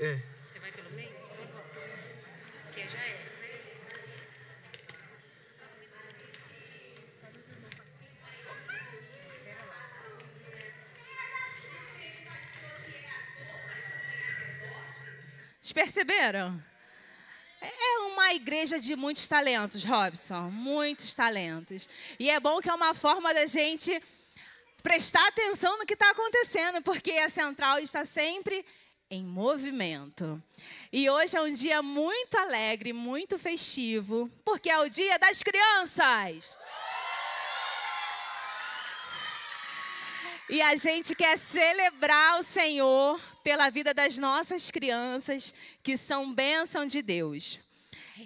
É. Você vai pelo meio? Que já é. Vocês perceberam? É uma igreja de muitos talentos, Robson. Muitos talentos. E é bom que é uma forma da gente prestar atenção no que está acontecendo, porque a central está sempre em movimento. E hoje é um dia muito alegre, muito festivo, porque é o Dia das Crianças. E a gente quer celebrar o Senhor pela vida das nossas crianças, que são bênção de Deus.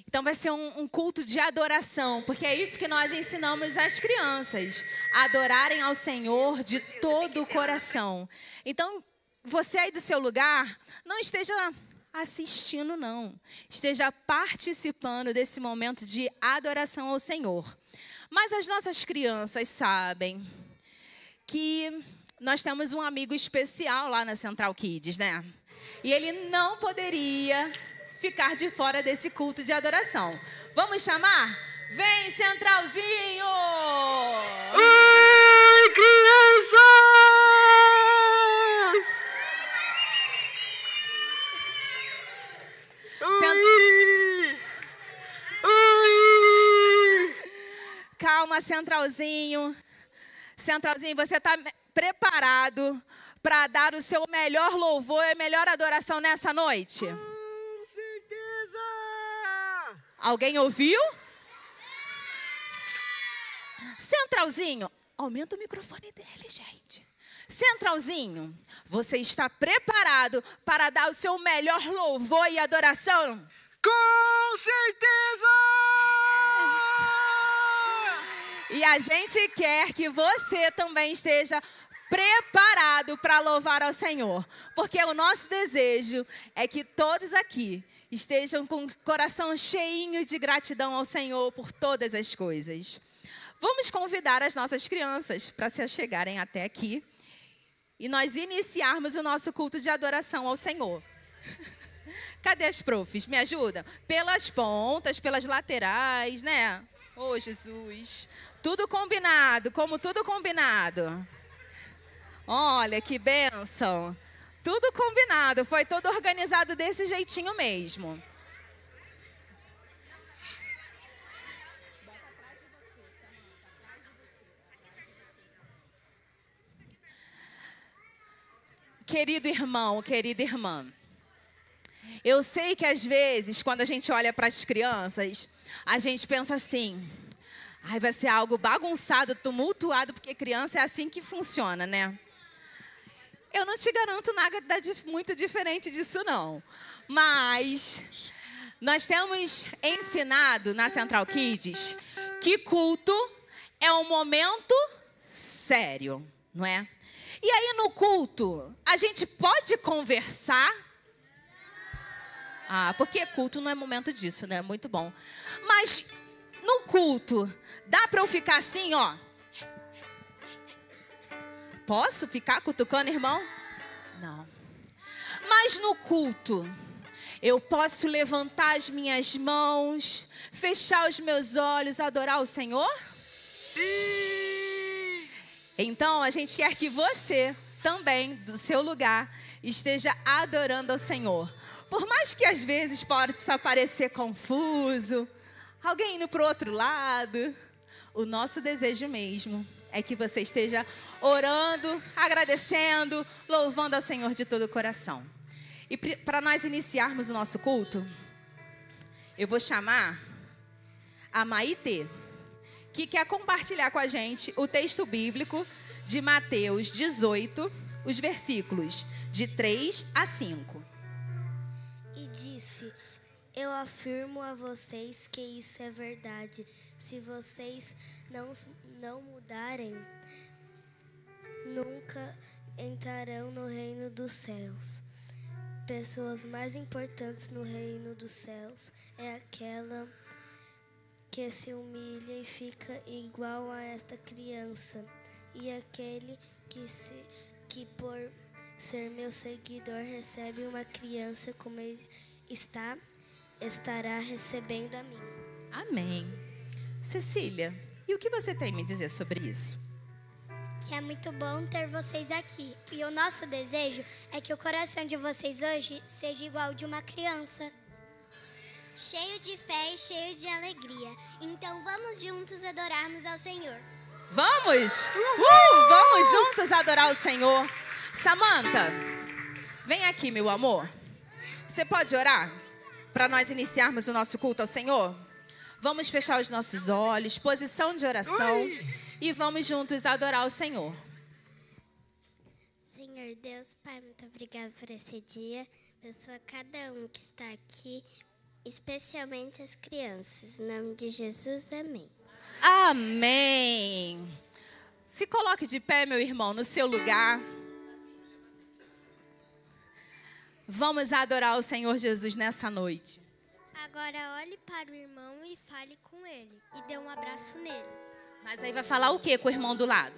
Então vai ser um culto de adoração, porque é isso que nós ensinamos às crianças, a adorarem ao Senhor de todo o coração. Então, você aí do seu lugar, não esteja assistindo, não. Esteja participando desse momento de adoração ao Senhor. Mas as nossas crianças sabem que nós temos um amigo especial lá na Central Kids, né? E ele não poderia ficar de fora desse culto de adoração. Vamos chamar? Vem, Centralzinho! Oi, crianças! Oi! Oi! Calma, Centralzinho. Centralzinho, você está preparado para dar o seu melhor louvor e a melhor adoração nessa noite? Com certeza! Alguém ouviu? Centralzinho, aumenta o microfone dele, gente. Centralzinho, você está preparado para dar o seu melhor louvor e adoração? Com certeza! E a gente quer que você também esteja preparado para louvar ao Senhor. Porque o nosso desejo é que todos aqui estejam com o coração cheinho de gratidão ao Senhor por todas as coisas. Vamos convidar as nossas crianças para se chegarem até aqui e nós iniciarmos o nosso culto de adoração ao Senhor. Cadê as profs? Me ajudam? Pelas pontas, pelas laterais, né? Oh, Jesus. Tudo combinado, como tudo combinado. Olha, que bênção. Tudo combinado, foi tudo organizado desse jeitinho mesmo. Querido irmão, querida irmã, eu sei que às vezes, quando a gente olha para as crianças, a gente pensa assim, ai, vai ser algo bagunçado, tumultuado, porque criança é assim que funciona, né? Eu não te garanto nada muito diferente disso, não. Mas nós temos ensinado na Central Kids que culto é um momento sério, não é? E aí no culto, a gente pode conversar? Ah, porque culto não é momento disso, né? Muito bom. Mas no culto, dá para eu ficar assim, ó? Posso ficar cutucando, irmão? Não. Mas no culto, eu posso levantar as minhas mãos, fechar os meus olhos, adorar o Senhor? Sim! Então, a gente quer que você também, do seu lugar, esteja adorando ao Senhor. Por mais que às vezes possa parecer confuso, alguém indo para o outro lado, o nosso desejo mesmo é que você esteja orando, agradecendo, louvando ao Senhor de todo o coração. E para nós iniciarmos o nosso culto, eu vou chamar a Maitê, que quer compartilhar com a gente o texto bíblico de Mateus 18, os versículos de 3 a 5. E disse: eu afirmo a vocês que isso é verdade. Se vocês não mudarem, nunca entrarão no reino dos céus. Pessoas mais importantes no reino dos céus é aquela que se humilha e fica igual a esta criança, e aquele que por ser meu seguidor, recebe uma criança como ele estará recebendo a mim. Amém. Cecília, e o que você tem a me dizer sobre isso? Que é muito bom ter vocês aqui. E o nosso desejo é que o coração de vocês hoje seja igual ao de uma criança. Cheio de fé e cheio de alegria. Então vamos juntos adorarmos ao Senhor. Vamos! Vamos juntos adorar o Senhor. Samantha, vem aqui, meu amor. Você pode orar para nós iniciarmos o nosso culto ao Senhor? Vamos fechar os nossos olhos, posição de oração, e vamos juntos adorar o Senhor. Senhor Deus, Pai, muito obrigado por esse dia. Abençoa cada um que está aqui, especialmente as crianças. Em nome de Jesus, amém. Amém. Se coloque de pé, meu irmão, no seu lugar. Vamos adorar o Senhor Jesus nessa noite. Agora olhe para o irmão e fale com ele. E dê um abraço nele. Mas aí vai falar o que com o irmão do lado?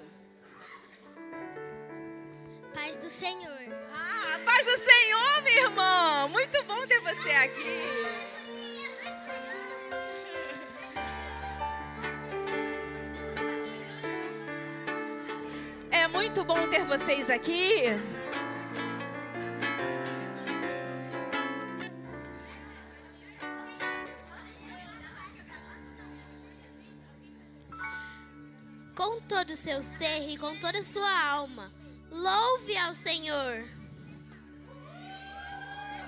Paz do Senhor. Ah, paz do Senhor, minha irmã. Muito bom ter você aqui. É muito bom ter vocês aqui. Com todo o seu ser e com toda a sua alma, louve ao Senhor.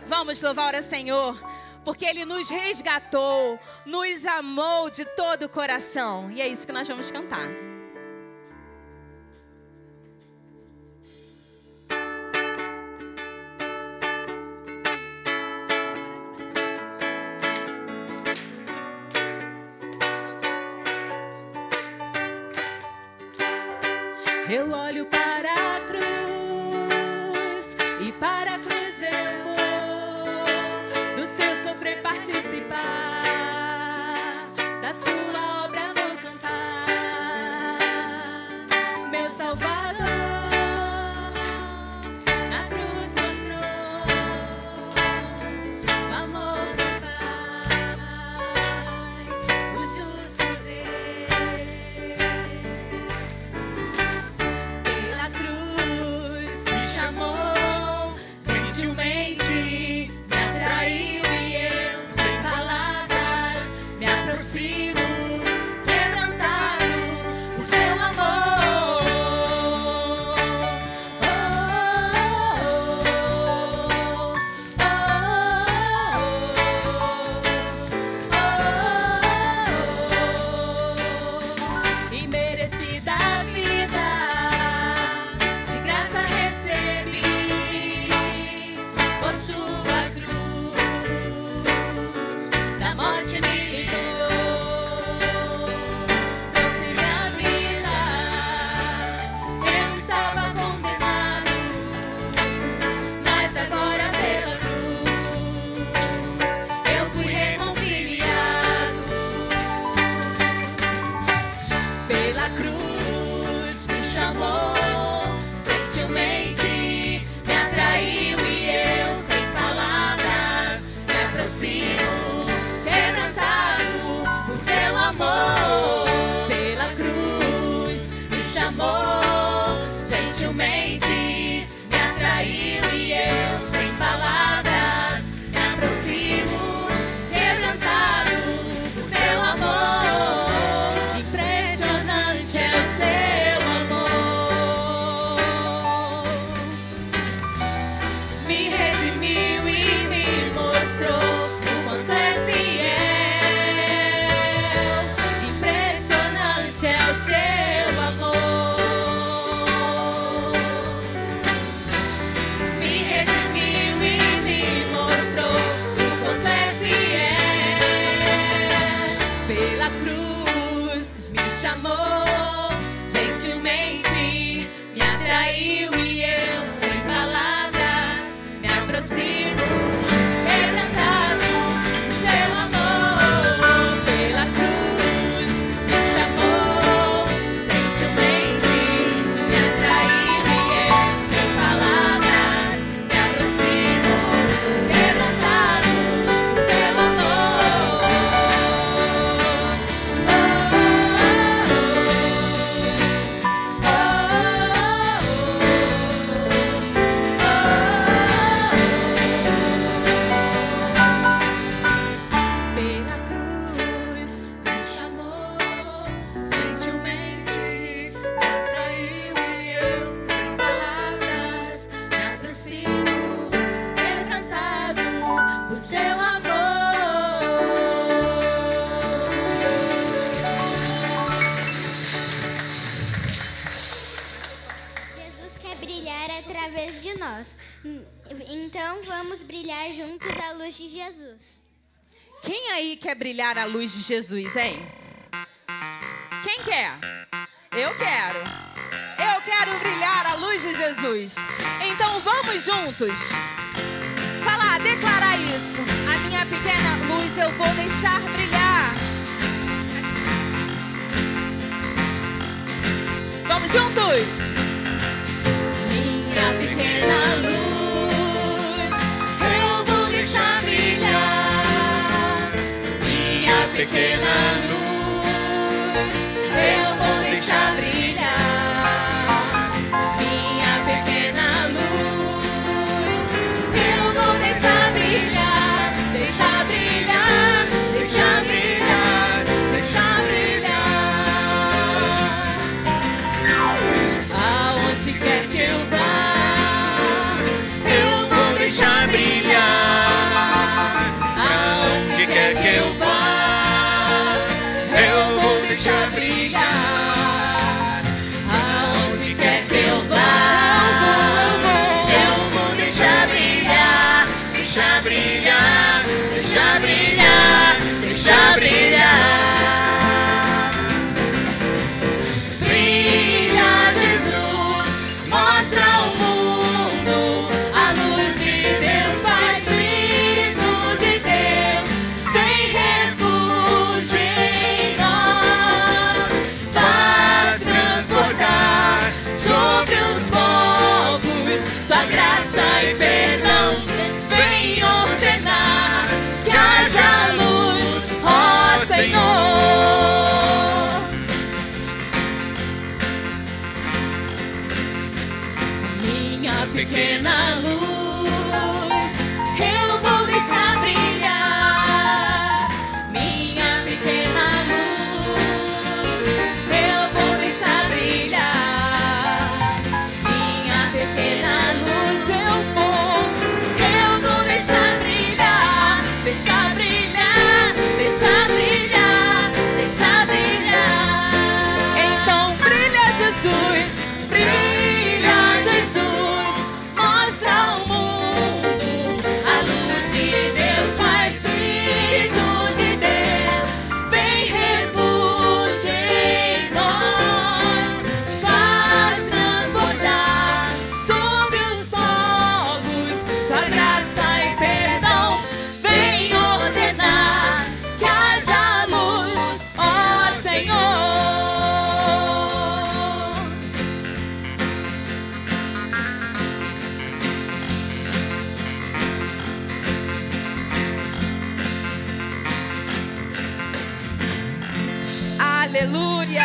Vamos louvar ao Senhor, porque Ele nos resgatou, nos amou de todo o coração. E é isso que nós vamos cantar. Eu olho para a cruz e para a cruz eu vou do seu sofrer participar, da sua obra vou cantar. Meu Salvador na cruz mostrou o amor do Pai, o justo Deus. Gentilmente me atraiu e eu, sem palavras, me aproximo, quebrantado o seu amor. Imerecida vida, de graça recebi. Por sua cruz, da morte me livrou, trouxe minha vida. Eu estava condenado, mas agora pela cruz eu fui reconciliado. Pela cruz me chamou, gentilmente me atraiu. Quebrantado o seu amor, pela cruz me chamou, gentilmente me atraiu e eu, sem palavras, me aproximo, quebrantado o seu amor. Impressionante é o seu amor, me redimiu e me mostrou. É o seu amor, me redimiu e me mostrou o quanto é fiel. Pela cruz me chamou, gentilmente me atraiu e eu, sem palavras, me aproximo. brilhar juntos a luz de Jesus. Quem aí quer brilhar a luz de Jesus, hein? Quem quer? Eu quero. Eu quero brilhar a luz de Jesus. Então vamos juntos falar, declarar isso. A minha pequena luz eu vou deixar brilhar. Vamos juntos. Minha pequena luz eu vou deixar brilhar. Minha pequena luz eu vou deixar brilhar. Minha pequena luz eu vou deixar brilhar. Deixar brilhar, deixar brilhar, deixar brilhar. Aonde quer que eu vá, eu vou deixar brilhar. Aonde quer que eu vá, eu vou deixar brilhar. Aonde quer que eu vá, eu vou deixar brilhar. Deixar brilhar, deixar brilhar, deixar brilhar. Brilha, Jesus, mostra ao mundo a luz de Deus, Pai, Espírito de Deus, vem refúgio em nós, faz transbordar sobre os povos tua graça e perdão, vem ordenar que haja luz, ó Senhor. Minha pequena luz, eu vou deixar brilhar. Minha pequena luz, eu vou deixar brilhar. Minha pequena luz, eu vou deixar brilhar. Deixar brilhar, deixar brilhar, deixar brilhar. Então brilha, Jesus, brilha, Jesus, mostra ao mundo a luz de Deus, Pai, Espírito de Deus, vem refúgio em nós, faz transbordar sobre os povos tua graça e perdão, vem ordenar que haja luz, ó Senhor. Aleluia!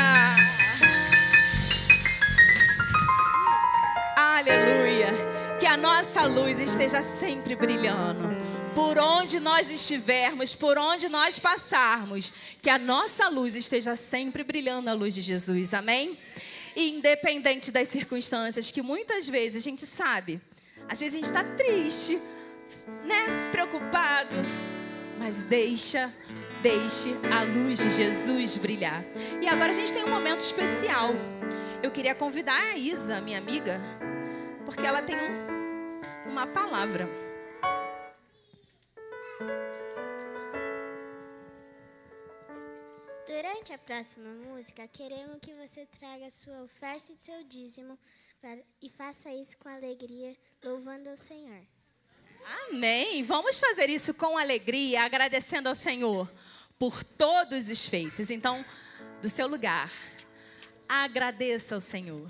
Aleluia! Que a nossa luz esteja sempre brilhando. Por onde nós estivermos, por onde nós passarmos, que a nossa luz esteja sempre brilhando a luz de Jesus. Amém? E independente das circunstâncias, que muitas vezes a gente sabe, às vezes a gente está triste, né? Preocupado, mas deixe a luz de Jesus brilhar. E agora a gente tem um momento especial. Eu queria convidar a Isa, minha amiga, porque ela tem uma palavra. Durante a próxima música, queremos que você traga sua oferta e seu dízimo e faça isso com alegria, louvando ao Senhor. Amém! Vamos fazer isso com alegria, agradecendo ao Senhor por todos os feitos. Então, do seu lugar, agradeça ao Senhor.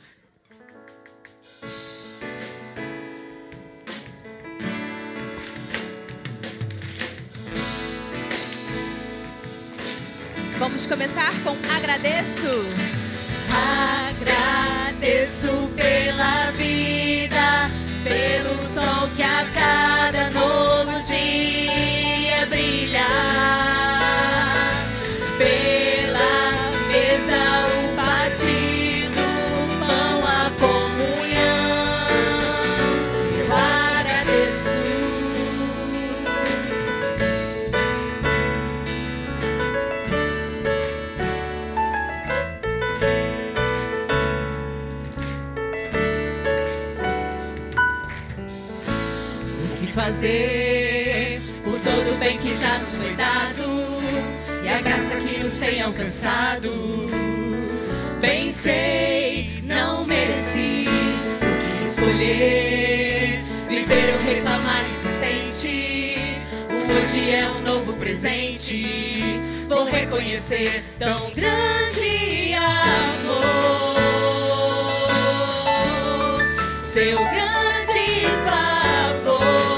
Vamos começar com agradeço. Agradeço pela vida, pelo sol que a cada novo dia brilha, pela mesa, o partido, o pão, a comunhão. Eu agradeço. O que fazer? que já nos foi dado e a graça que nos tem alcançado. Bem sei, não mereci o que escolher, viver ou reclamar insistente. O hoje é um novo presente, vou reconhecer tão grande amor, seu grande favor.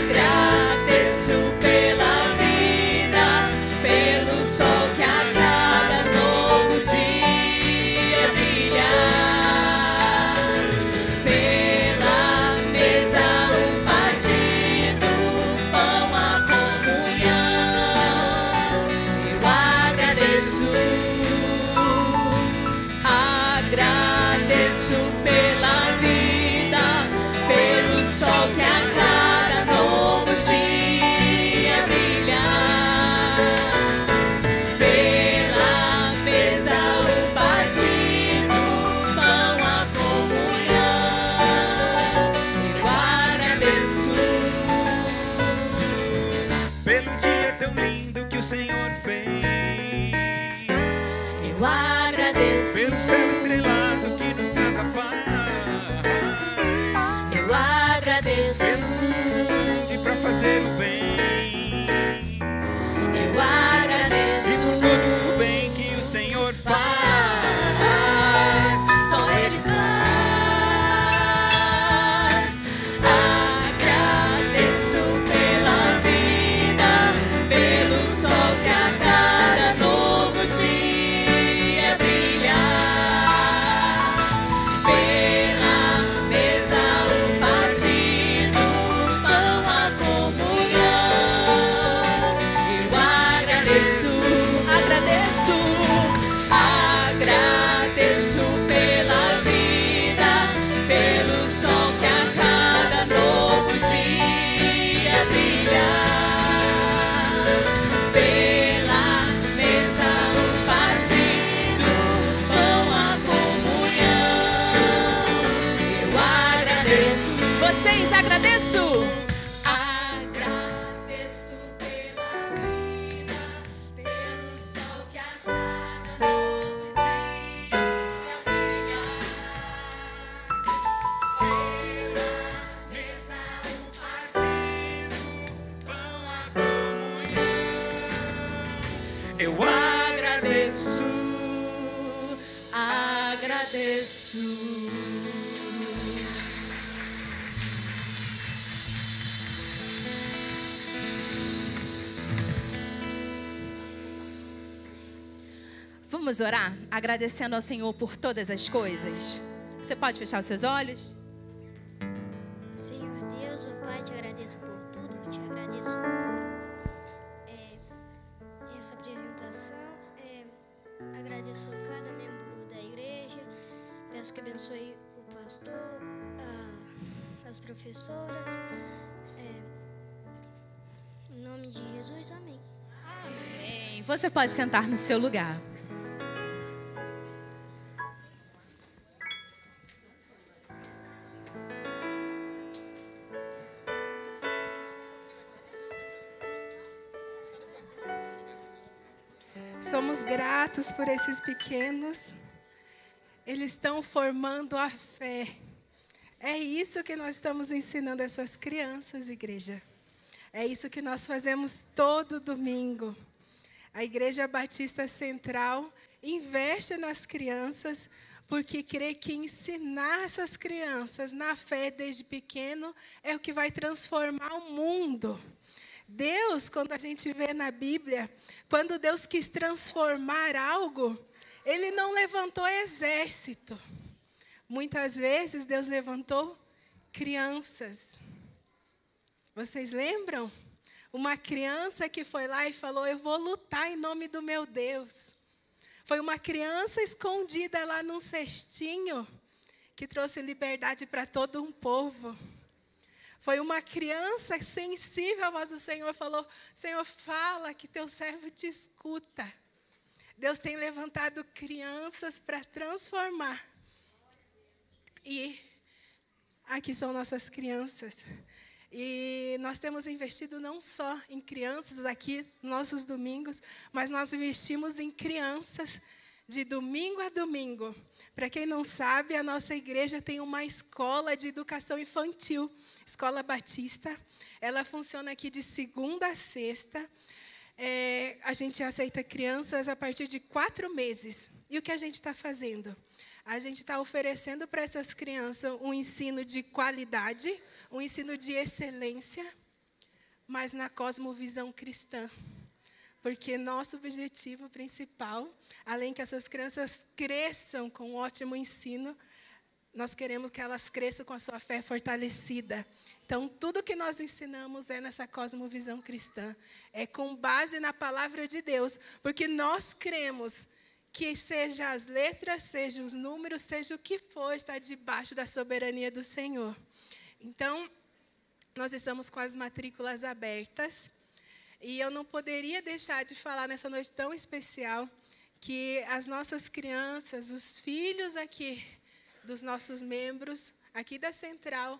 Agradeço pela vida, pelo sol que a cada novo dia brilhar, pela mesa o partido, pão a comunhão. Eu agradeço, agradeço pela vida, pelo sol que a cada novo dia brilhar, pela mesa o partido, pão a comunhão. Eu agradeço Pelo dia tão lindo que o Senhor fez, eu agradeço, pelo céu estrelado que nos traz a paz, eu agradeço, pelo mundo pra fazer o bem, eu e agradeço. por todo o bem que o Senhor faz. Só Ele faz. Agradeço pela vida, pelo sol que a cada novo dia brilhar, pela mesa o partido, pão a comunhão. Eu agradeço, agradeço, agradeço pela vida, pelo sol que a cada novo dia brilhar, pela mesa o partido, pão a comunhão. Eu agradeço, vocês agradeço. Agradeço pela vida, pelo sol que a cada novo dia brilhar, pela mesa o partido, pão a comunhão. Eu Agradeço, agradeço. Vamos orar, agradecendo ao Senhor por todas as coisas. Você pode fechar os seus olhos? Senhor Deus, ó Pai, te agradeço por tudo, te agradeço por essa apresentação, agradeço a cada membro da igreja, peço que abençoe o pastor, as professoras, em nome de Jesus, amém. Amém. Você pode sentar no seu lugar. Somos gratos por esses pequenos. Eles estão formando a fé. É isso que nós estamos ensinando essas crianças, igreja. É isso que nós fazemos todo domingo. A Igreja Batista Central investe nas crianças porque crê que ensinar essas crianças na fé desde pequeno é o que vai transformar o mundo. Deus, quando a gente vê na Bíblia, quando Deus quis transformar algo, Ele não levantou exército. Muitas vezes Deus levantou crianças. Vocês lembram? Uma criança que foi lá e falou: eu vou lutar em nome do meu Deus. Foi uma criança escondida lá num cestinho que trouxe liberdade para todo um povo. Foi uma criança sensível à voz do Senhor, falou: Senhor, fala que teu servo te escuta. Deus tem levantado crianças para transformar. E a que são nossas crianças. E nós temos investido não só em crianças aqui, nossos domingos, mas nós investimos em crianças de domingo a domingo. Para quem não sabe, a nossa igreja tem uma escola de educação infantil, Escola Batista. Ela funciona aqui de segunda a sexta. A gente aceita crianças a partir de 4 meses. E o que a gente está fazendo? A gente está oferecendo para essas crianças um ensino de qualidade, um ensino de excelência, mas na cosmovisão cristã. Porque nosso objetivo principal, além que essas crianças cresçam com um ótimo ensino, nós queremos que elas cresçam com a sua fé fortalecida. Então, tudo que nós ensinamos é nessa cosmovisão cristã. É com base na palavra de Deus. Porque nós cremos que seja as letras, seja os números, seja o que for, está debaixo da soberania do Senhor. Então, nós estamos com as matrículas abertas. E eu não poderia deixar de falar nessa noite tão especial que as nossas crianças, os filhos aqui dos nossos membros, aqui da Central,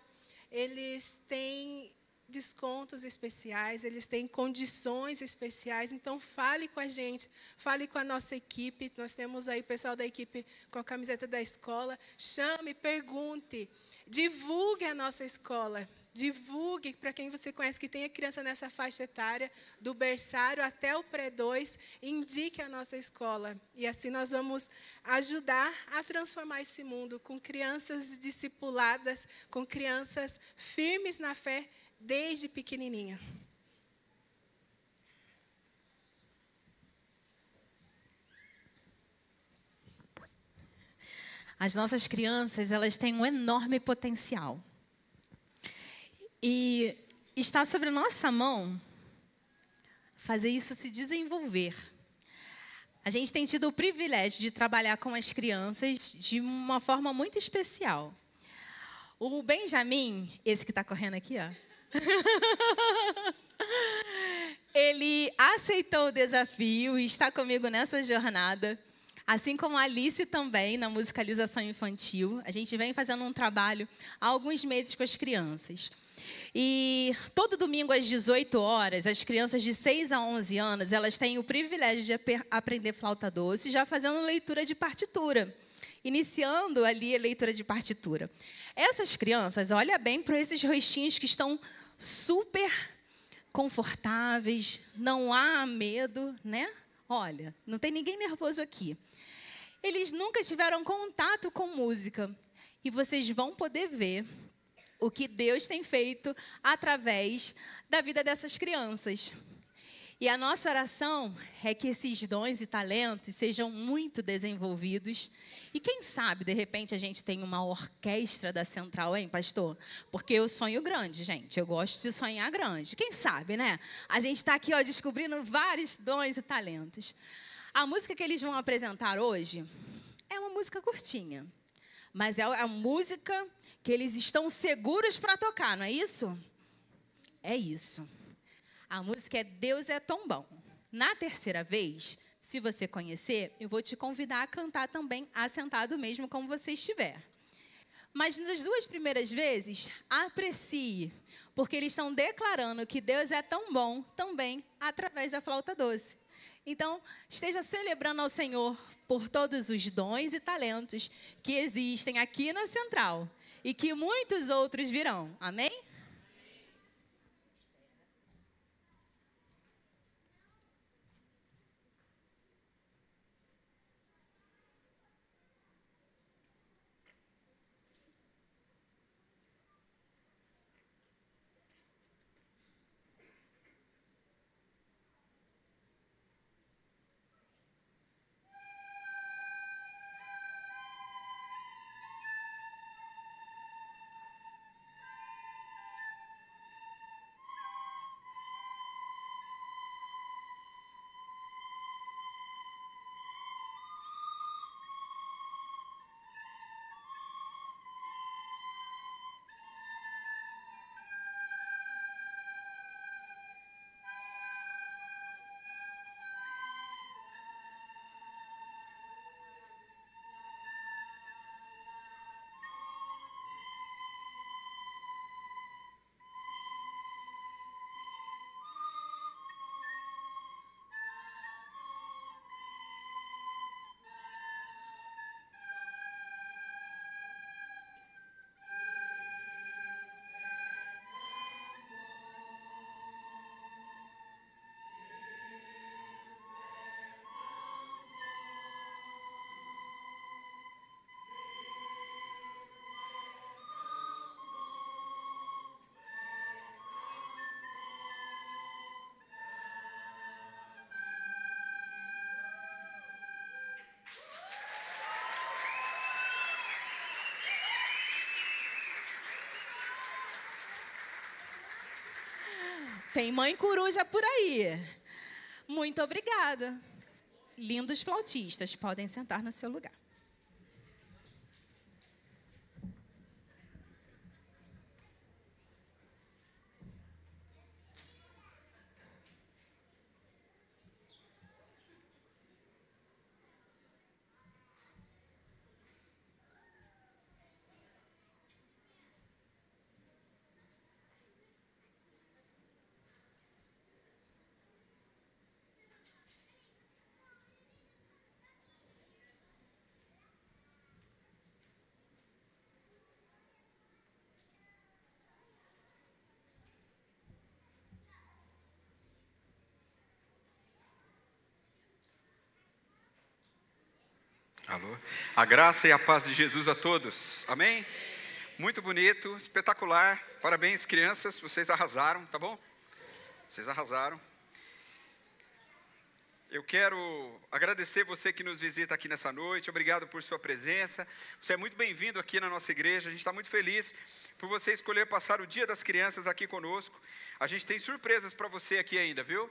eles têm descontos especiais, eles têm condições especiais. Então, fale com a gente, fale com a nossa equipe. Nós temos aí o pessoal da equipe com a camiseta da escola. Chame, pergunte, divulgue a nossa escola. Divulgue para quem você conhece que tenha criança nessa faixa etária, do berçário até o pré-2, indique a nossa escola. E assim nós vamos ajudar a transformar esse mundo com crianças discipuladas, com crianças firmes na fé desde pequenininha. As nossas crianças, elas têm um enorme potencial. E está sobre nossa mão fazer isso se desenvolver. A gente tem tido o privilégio de trabalhar com as crianças de uma forma muito especial. O Benjamin, esse que está correndo aqui, ó, ele aceitou o desafio e está comigo nessa jornada. Assim como a Alice também, na musicalização infantil. A gente vem fazendo um trabalho há alguns meses com as crianças. E todo domingo às 18 horas, as crianças de 6 a 11 anos, elas têm o privilégio de aprender flauta doce, já fazendo leitura de partitura. Iniciando ali a leitura de partitura. Essas crianças, olha bem para esses rostinhos que estão super confortáveis, não há medo, né? Olha, não tem ninguém nervoso aqui. Eles nunca tiveram contato com música. E vocês vão poder ver o que Deus tem feito através da vida dessas crianças. E a nossa oração é que esses dons e talentos sejam muito desenvolvidos. E quem sabe, de repente, a gente tem uma orquestra da Central, hein, pastor? Porque eu sonho grande, gente. Eu gosto de sonhar grande. Quem sabe, né? A gente está aqui, ó, descobrindo vários dons e talentos. A música que eles vão apresentar hoje é uma música curtinha. Mas é a música que eles estão seguros para tocar, não é isso? É isso. A música é Deus é Tão Bom. Na terceira vez, se você conhecer, eu vou te convidar a cantar também assentado mesmo como você estiver. Mas nas 2 primeiras vezes, aprecie, porque eles estão declarando que Deus é tão bom também através da flauta doce. Então, esteja celebrando ao Senhor por todos os dons e talentos que existem aqui na Central e que muitos outros virão. Amém? Tem mãe coruja por aí. Muito obrigada. Lindos flautistas, podem sentar no seu lugar. Alô? A graça e a paz de Jesus a todos. Amém? Muito bonito, espetacular. Parabéns, crianças. Vocês arrasaram, tá bom? Vocês arrasaram. Eu quero agradecer você que nos visita aqui nessa noite. Obrigado por sua presença. Você é muito bem-vindo aqui na nossa igreja. A gente está muito feliz por você escolher passar o Dia das Crianças aqui conosco. A gente tem surpresas para você aqui ainda, viu?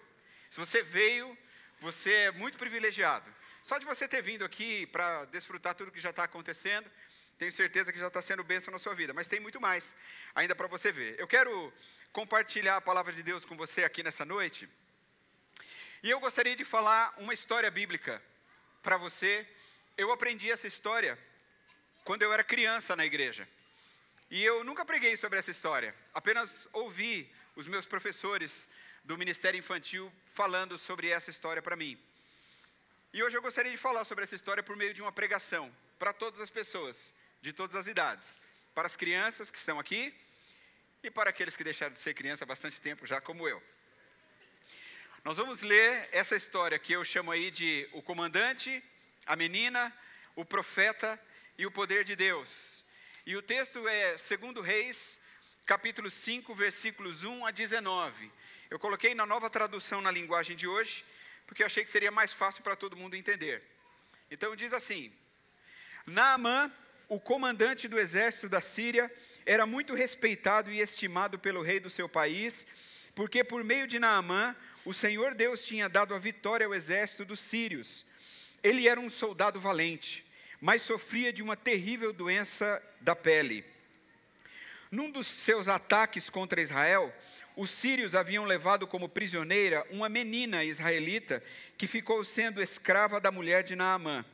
Se você veio, você é muito privilegiado. Só de você ter vindo aqui para desfrutar tudo que já está acontecendo, tenho certeza que já está sendo bênção na sua vida. Mas tem muito mais ainda para você ver. Eu quero compartilhar a palavra de Deus com você aqui nessa noite. E eu gostaria de falar uma história bíblica para você. Eu aprendi essa história quando eu era criança na igreja. E eu nunca preguei sobre essa história. Apenas ouvi os meus professores do Ministério Infantil falando sobre essa história para mim. E hoje eu gostaria de falar sobre essa história por meio de uma pregação para todas as pessoas, de todas as idades. Para as crianças que estão aqui e para aqueles que deixaram de ser criança há bastante tempo já, como eu. Nós vamos ler essa história que eu chamo aí de o comandante, a menina, o profeta e o poder de Deus. E o texto é 2 Reis, capítulo 5, versículos 1 a 19. Eu coloquei na nova tradução na linguagem de hoje, porque eu achei que seria mais fácil para todo mundo entender. Então diz assim: Naamã, o comandante do exército da Síria, era muito respeitado e estimado pelo rei do seu país, porque por meio de Naamã, o Senhor Deus tinha dado a vitória ao exército dos sírios. Ele era um soldado valente, mas sofria de uma terrível doença da pele. Num dos seus ataques contra Israel, os sírios haviam levado como prisioneira uma menina israelita que ficou sendo escrava da mulher de Naamã.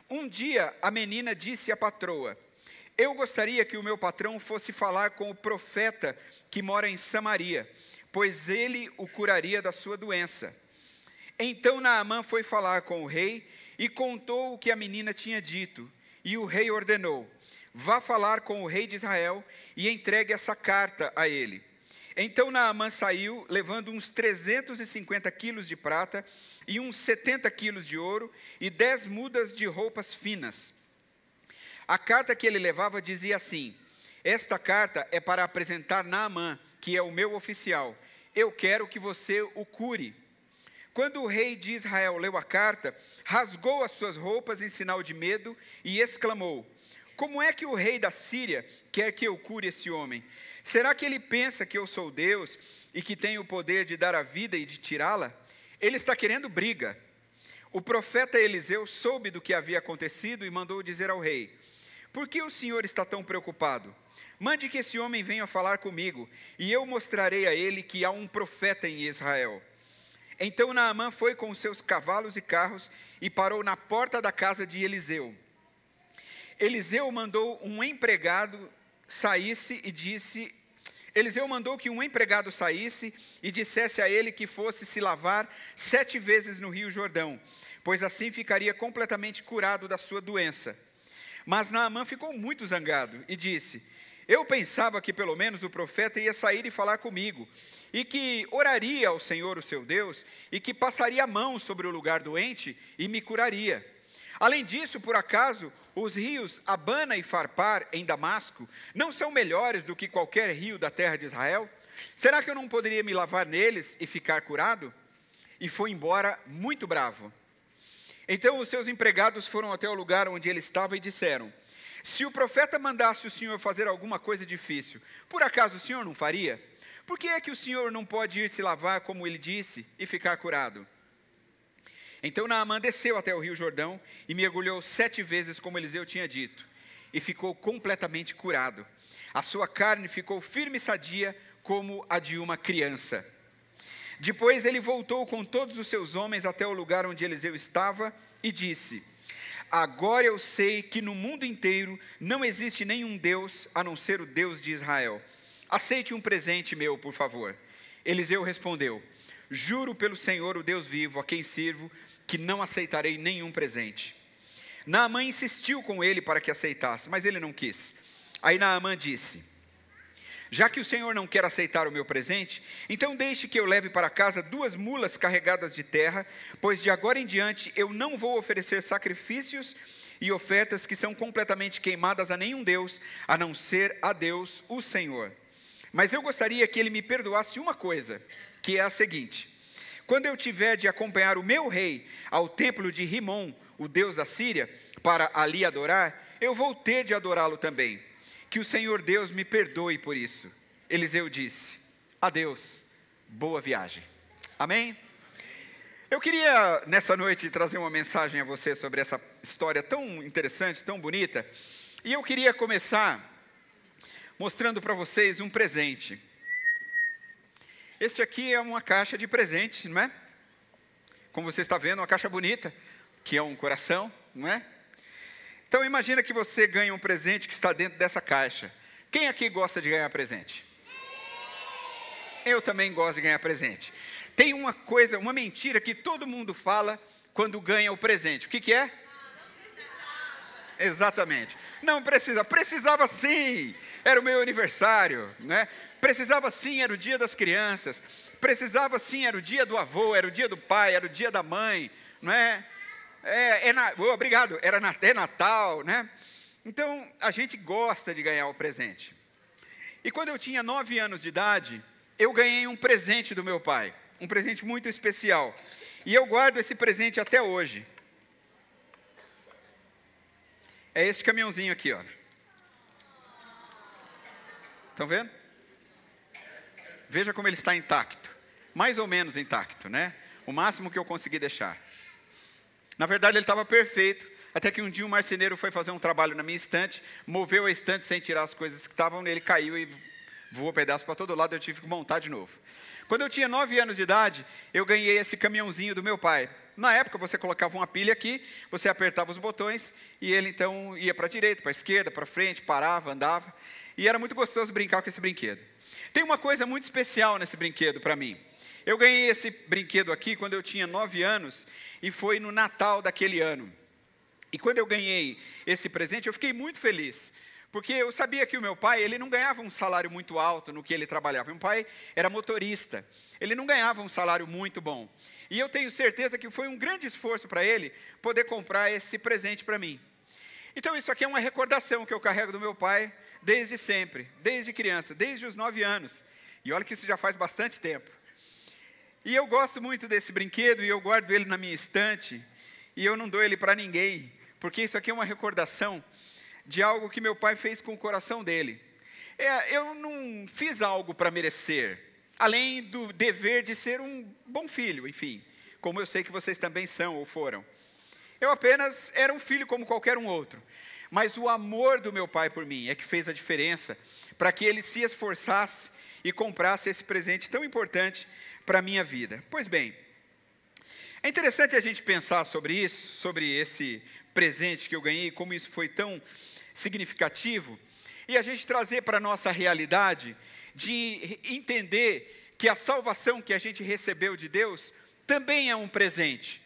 Um dia, a menina disse à patroa: eu gostaria que o meu patrão fosse falar com o profeta que mora em Samaria, pois ele o curaria da sua doença. Então Naamã foi falar com o rei e contou o que a menina tinha dito. E o rei ordenou: vá falar com o rei de Israel e entregue essa carta a ele. Então Naamã saiu, levando uns 350 quilos de prata e uns 70 quilos de ouro e 10 mudas de roupas finas. A carta que ele levava dizia assim: esta carta é para apresentar Naamã, que é o meu oficial. Eu quero que você o cure. Quando o rei de Israel leu a carta, rasgou as suas roupas em sinal de medo e exclamou: como é que o rei da Síria quer que eu cure esse homem? Será que ele pensa que eu sou Deus e que tenho o poder de dar a vida e de tirá-la? Ele está querendo briga. O profeta Eliseu soube do que havia acontecido e mandou dizer ao rei: por que o senhor está tão preocupado? Mande que esse homem venha falar comigo, e eu mostrarei a ele que há um profeta em Israel. Então Naamã foi com os seus cavalos e carros e parou na porta da casa de Eliseu. Eliseu mandou que um empregado saísse e dissesse a ele que fosse se lavar 7 vezes no rio Jordão, pois assim ficaria completamente curado da sua doença. Mas Naamã ficou muito zangado e disse: eu pensava que pelo menos o profeta ia sair e falar comigo, e que oraria ao Senhor, o seu Deus, e que passaria a mão sobre o lugar doente e me curaria. Além disso, por acaso, os rios Abana e Farpar, em Damasco, não são melhores do que qualquer rio da terra de Israel? Será que eu não poderia me lavar neles e ficar curado? E foi embora muito bravo. Então os seus empregados foram até o lugar onde ele estava e disseram: se o profeta mandasse o senhor fazer alguma coisa difícil, por acaso o senhor não faria? por que é que o senhor não pode ir se lavar, como ele disse, e ficar curado? Então Naamã desceu até o rio Jordão e mergulhou 7 vezes, como Eliseu tinha dito, e ficou completamente curado. A sua carne ficou firme e sadia, como a de uma criança. Depois ele voltou com todos os seus homens até o lugar onde Eliseu estava e disse: agora eu sei que no mundo inteiro não existe nenhum Deus a não ser o Deus de Israel. Aceite um presente meu, por favor. Eliseu respondeu: juro pelo Senhor, o Deus vivo, a quem sirvo, que não aceitarei nenhum presente. Naamã insistiu com ele para que aceitasse, mas ele não quis. Aí Naamã disse: já que o Senhor não quer aceitar o meu presente, então deixe que eu leve para casa 2 mulas carregadas de terra, pois de agora em diante eu não vou oferecer sacrifícios e ofertas que são completamente queimadas a nenhum Deus, a não ser a Deus, o Senhor. Mas eu gostaria que ele me perdoasse uma coisa, que é a seguinte: quando eu tiver de acompanhar o meu rei ao templo de Rimon, o deus da Síria, para ali adorar, eu vou ter de adorá-lo também. Que o Senhor Deus me perdoe por isso. Eliseu disse: adeus, boa viagem. Amém? Eu queria, nessa noite, trazer uma mensagem a você sobre essa história tão interessante, tão bonita. E eu queria começar mostrando para vocês um presente. Este aqui é uma caixa de presente, não é? Como você está vendo, uma caixa bonita, que é um coração, não é? Então imagina que você ganha um presente que está dentro dessa caixa. Quem aqui gosta de ganhar presente? Eu também gosto de ganhar presente. Tem uma coisa, uma mentira que todo mundo fala quando ganha o presente. O que é? Não precisava. Exatamente. Não precisava sim. Era o meu aniversário, né? Precisava sim, era o dia das crianças. Precisava sim, era o dia do avô, era o dia do pai, era o dia da mãe, não é? Obrigado, é Natal, né? Então, a gente gosta de ganhar o presente. E quando eu tinha 9 anos de idade, eu ganhei um presente do meu pai. Um presente muito especial. E eu guardo esse presente até hoje. É este caminhãozinho aqui, ó. Estão vendo? Veja como ele está intacto. Mais ou menos intacto, né? O máximo que eu consegui deixar. Na verdade, ele estava perfeito, até que um dia um marceneiro foi fazer um trabalho na minha estante, moveu a estante sem tirar as coisas que estavam nele, caiu e voou pedaço para todo lado, eu tive que montar de novo. Quando eu tinha 9 anos de idade, eu ganhei esse caminhãozinho do meu pai. Na época, você colocava uma pilha aqui, você apertava os botões, e ele então ia para a direita, para a esquerda, para frente, parava, andava, e era muito gostoso brincar com esse brinquedo. Tem uma coisa muito especial nesse brinquedo para mim. Eu ganhei esse brinquedo aqui quando eu tinha 9 anos, e foi no Natal daquele ano. E quando eu ganhei esse presente, eu fiquei muito feliz, porque eu sabia que o meu pai, ele não ganhava um salário muito alto no que ele trabalhava. Meu pai era motorista, ele não ganhava um salário muito bom. E eu tenho certeza que foi um grande esforço para ele poder comprar esse presente para mim. Então isso aqui é uma recordação que eu carrego do meu pai desde sempre, desde criança, desde os 9 anos. E olha que isso já faz bastante tempo. E eu gosto muito desse brinquedo e eu guardo ele na minha estante e eu não dou ele para ninguém, porque isso aqui é uma recordação de algo que meu pai fez com o coração dele. Eu não fiz algo para merecer, além do dever de ser um bom filho, enfim, como eu sei que vocês também são ou foram. Eu apenas era um filho como qualquer um outro, mas o amor do meu pai por mim é que fez a diferença para que ele se esforçasse e comprasse esse presente tão importante para a minha vida. Pois bem, é interessante a gente pensar sobre isso, sobre esse presente que eu ganhei, como isso foi tão significativo, e a gente trazer para a nossa realidade de entender que a salvação que a gente recebeu de Deus também é um presente.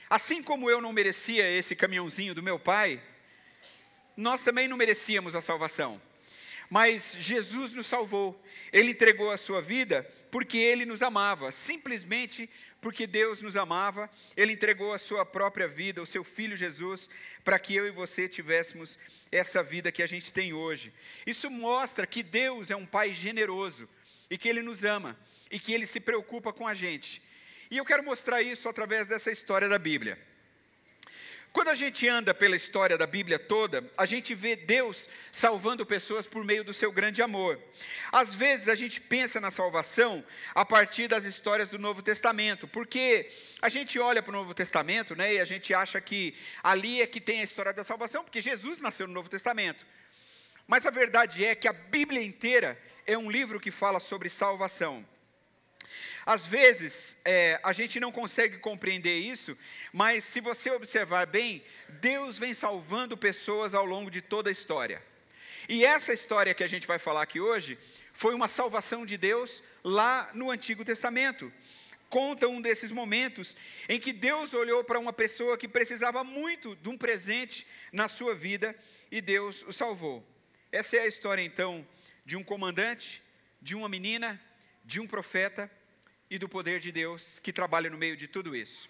Assim como eu não merecia esse caminhãozinho do meu pai, nós também não merecíamos a salvação. Mas Jesus nos salvou, Ele entregou a sua vida porque Ele nos amava, simplesmente porque Deus nos amava, Ele entregou a sua própria vida, o seu Filho Jesus, para que eu e você tivéssemos essa vida que a gente tem hoje. Isso mostra que Deus é um Pai generoso, e que Ele nos ama, e que Ele se preocupa com a gente. E eu quero mostrar isso através dessa história da Bíblia. Quando a gente anda pela história da Bíblia toda, a gente vê Deus salvando pessoas por meio do seu grande amor. Às vezes a gente pensa na salvação a partir das histórias do Novo Testamento, porque a gente olha para o Novo Testamento, né, e a gente acha que ali é que tem a história da salvação, porque Jesus nasceu no Novo Testamento. Mas a verdade é que a Bíblia inteira é um livro que fala sobre salvação. Às vezes, a gente não consegue compreender isso, mas se você observar bem, Deus vem salvando pessoas ao longo de toda a história. E essa história que a gente vai falar aqui hoje, foi uma salvação de Deus lá no Antigo Testamento. Conta um desses momentos em que Deus olhou para uma pessoa que precisava muito de um presente na sua vida e Deus o salvou. Essa é a história, então, de um comandante, de uma menina, de um profeta e do poder de Deus que trabalha no meio de tudo isso.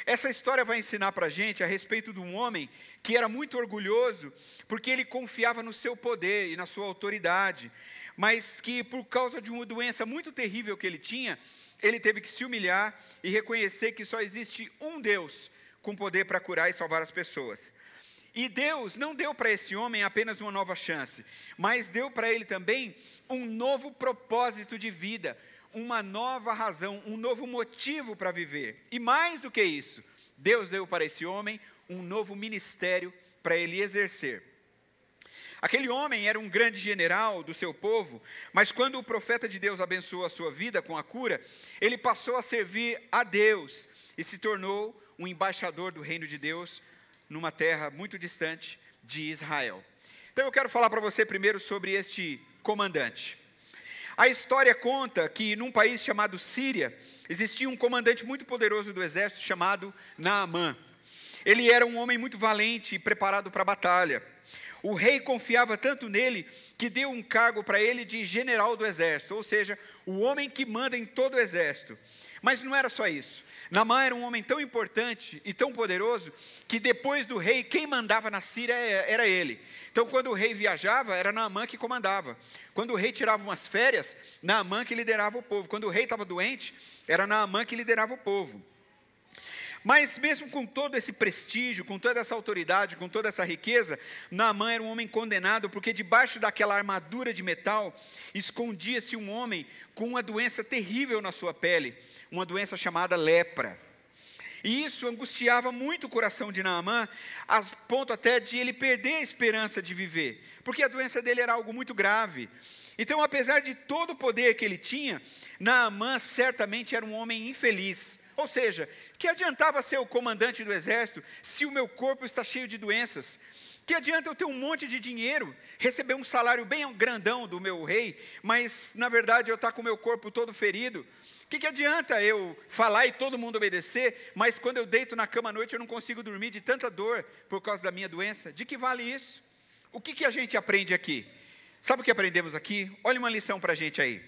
Essa história vai ensinar para a gente a respeito de um homem que era muito orgulhoso, porque ele confiava no seu poder e na sua autoridade, mas que por causa de uma doença muito terrível que ele tinha, ele teve que se humilhar e reconhecer que só existe um Deus com poder para curar e salvar as pessoas. E Deus não deu para esse homem apenas uma nova chance, mas deu para ele também um novo propósito de vida, uma nova razão, um novo motivo para viver. E mais do que isso, Deus deu para esse homem um novo ministério para ele exercer. Aquele homem era um grande general do seu povo, mas quando o profeta de Deus abençoou a sua vida com a cura, ele passou a servir a Deus e se tornou um embaixador do reino de Deus numa terra muito distante de Israel. Então eu quero falar para você primeiro sobre este comandante. A história conta que num país chamado Síria, existia um comandante muito poderoso do exército chamado Naamã. Ele era um homem muito valente e preparado para a batalha. O rei confiava tanto nele que deu um cargo para ele de general do exército, ou seja, o homem que manda em todo o exército. Mas não era só isso. Naamã era um homem tão importante e tão poderoso que depois do rei, quem mandava na Síria era ele. Então, quando o rei viajava, era Naamã que comandava. Quando o rei tirava umas férias, Naamã que liderava o povo. Quando o rei estava doente, era Naamã que liderava o povo. Mas mesmo com todo esse prestígio, com toda essa autoridade, com toda essa riqueza, Naamã era um homem condenado, porque debaixo daquela armadura de metal, escondia-se um homem com uma doença terrível na sua pele, uma doença chamada lepra. E isso angustiava muito o coração de Naamã, a ponto até de ele perder a esperança de viver, porque a doença dele era algo muito grave. Então, apesar de todo o poder que ele tinha, Naamã certamente era um homem infeliz. Ou seja, que adiantava ser o comandante do exército se o meu corpo está cheio de doenças? Que adianta eu ter um monte de dinheiro, receber um salário bem grandão do meu rei, mas na verdade eu estar com o meu corpo todo ferido? O que adianta eu falar e todo mundo obedecer, mas quando eu deito na cama à noite eu não consigo dormir de tanta dor por causa da minha doença? De que vale isso? O que a gente aprende aqui? Sabe o que aprendemos aqui? Olha uma lição para a gente aí.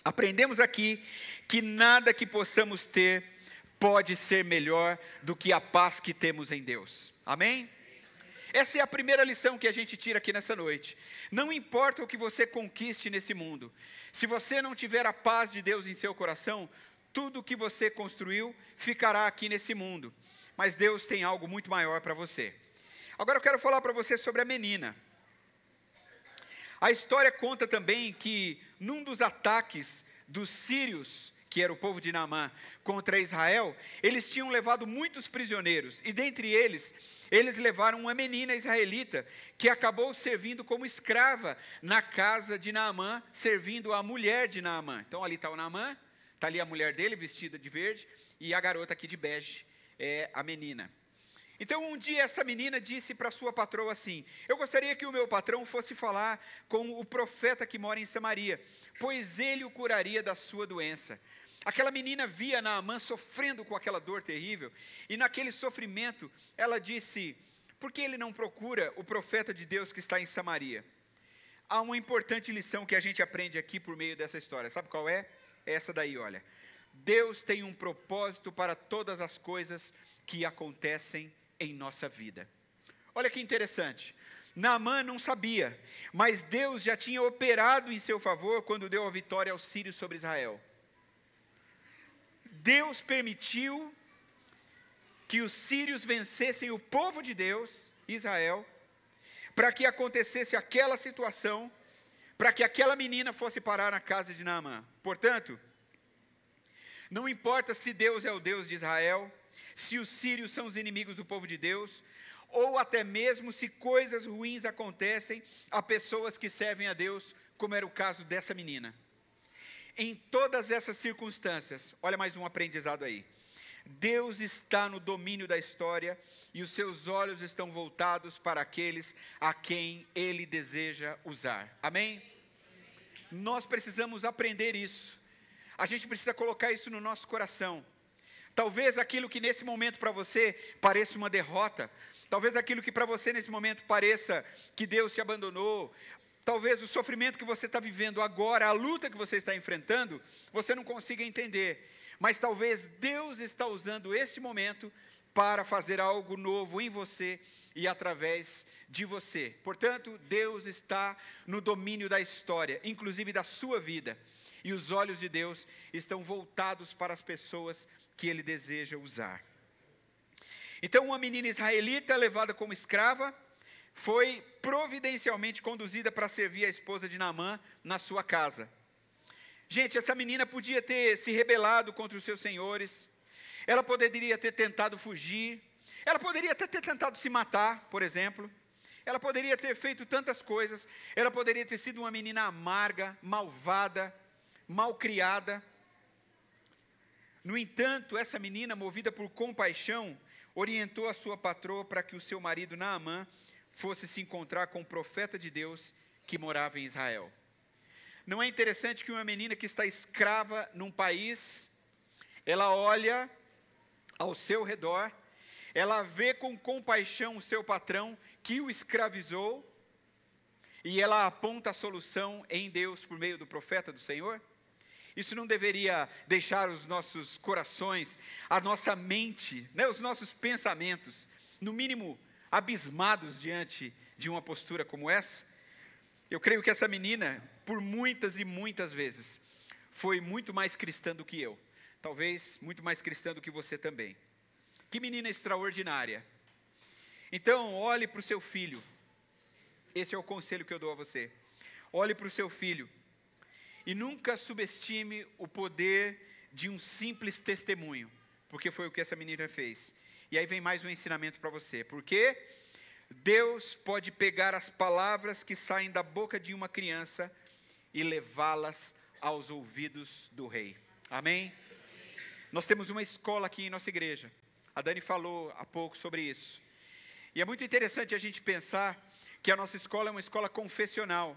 Aprendemos aqui que nada que possamos ter pode ser melhor do que a paz que temos em Deus. Amém? Essa é a primeira lição que a gente tira aqui nessa noite. Não importa o que você conquiste nesse mundo, se você não tiver a paz de Deus em seu coração, tudo o que você construiu ficará aqui nesse mundo. Mas Deus tem algo muito maior para você. Agora eu quero falar para você sobre a menina. A história conta também que num dos ataques dos sírios, que era o povo de Naamã, contra Israel, eles tinham levado muitos prisioneiros, e dentre eles levaram uma menina israelita, que acabou servindo como escrava na casa de Naamã, servindo a mulher de Naamã. Então ali está o Naamã, está ali a mulher dele, vestida de verde, e a garota aqui de bege é a menina. Então um dia essa menina disse para sua patroa assim: eu gostaria que o meu patrão fosse falar com o profeta que mora em Samaria, pois ele o curaria da sua doença. Aquela menina via Naamã sofrendo com aquela dor terrível, e naquele sofrimento ela disse: por que ele não procura o profeta de Deus que está em Samaria? Há uma importante lição que a gente aprende aqui por meio dessa história. Sabe qual é? É essa daí, olha. Deus tem um propósito para todas as coisas que acontecem em nossa vida. Olha que interessante. Naamã não sabia, mas Deus já tinha operado em seu favor quando deu a vitória aos sírios sobre Israel. Deus permitiu que os sírios vencessem o povo de Deus, Israel, para que acontecesse aquela situação, para que aquela menina fosse parar na casa de Naamã. Portanto, não importa se Deus é o Deus de Israel, se os sírios são os inimigos do povo de Deus, ou até mesmo se coisas ruins acontecem a pessoas que servem a Deus, como era o caso dessa menina. Em todas essas circunstâncias, olha mais um aprendizado aí. Deus está no domínio da história e os seus olhos estão voltados para aqueles a quem Ele deseja usar. Amém? Nós precisamos aprender isso. A gente precisa colocar isso no nosso coração. Talvez aquilo que nesse momento para você pareça uma derrota, talvez aquilo que para você nesse momento pareça que Deus te abandonou, talvez o sofrimento que você está vivendo agora, a luta que você está enfrentando, você não consiga entender. Mas talvez Deus está usando esse momento para fazer algo novo em você e através de você. Portanto, Deus está no domínio da história, inclusive da sua vida. E os olhos de Deus estão voltados para as pessoas que Ele deseja usar. Então, uma menina israelita levada como escrava foi providencialmente conduzida para servir a esposa de Naamã na sua casa. Gente, essa menina podia ter se rebelado contra os seus senhores, ela poderia ter tentado fugir, ela poderia até ter tentado se matar, por exemplo, ela poderia ter feito tantas coisas, ela poderia ter sido uma menina amarga, malvada, malcriada. No entanto, essa menina, movida por compaixão, orientou a sua patroa para que o seu marido Naamã fosse se encontrar com o profeta de Deus que morava em Israel. Não é interessante que uma menina que está escrava num país, ela olha ao seu redor, ela vê com compaixão o seu patrão que o escravizou, e ela aponta a solução em Deus por meio do profeta do Senhor? Isso não deveria deixar os nossos corações, a nossa mente, os nossos pensamentos, no mínimo abismados diante de uma postura como essa? Eu creio que essa menina, por muitas e muitas vezes, foi muito mais cristã do que eu. Talvez muito mais cristã do que você também. Que menina extraordinária. Então, olhe para o seu filho. Esse é o conselho que eu dou a você. Olhe para o seu filho. E nunca subestime o poder de um simples testemunho. Porque foi o que essa menina fez. E aí vem mais um ensinamento para você. Porque Deus pode pegar as palavras que saem da boca de uma criança e levá-las aos ouvidos do rei. Amém? Nós temos uma escola aqui em nossa igreja. A Dani falou há pouco sobre isso. E é muito interessante a gente pensar que a nossa escola é uma escola confessional.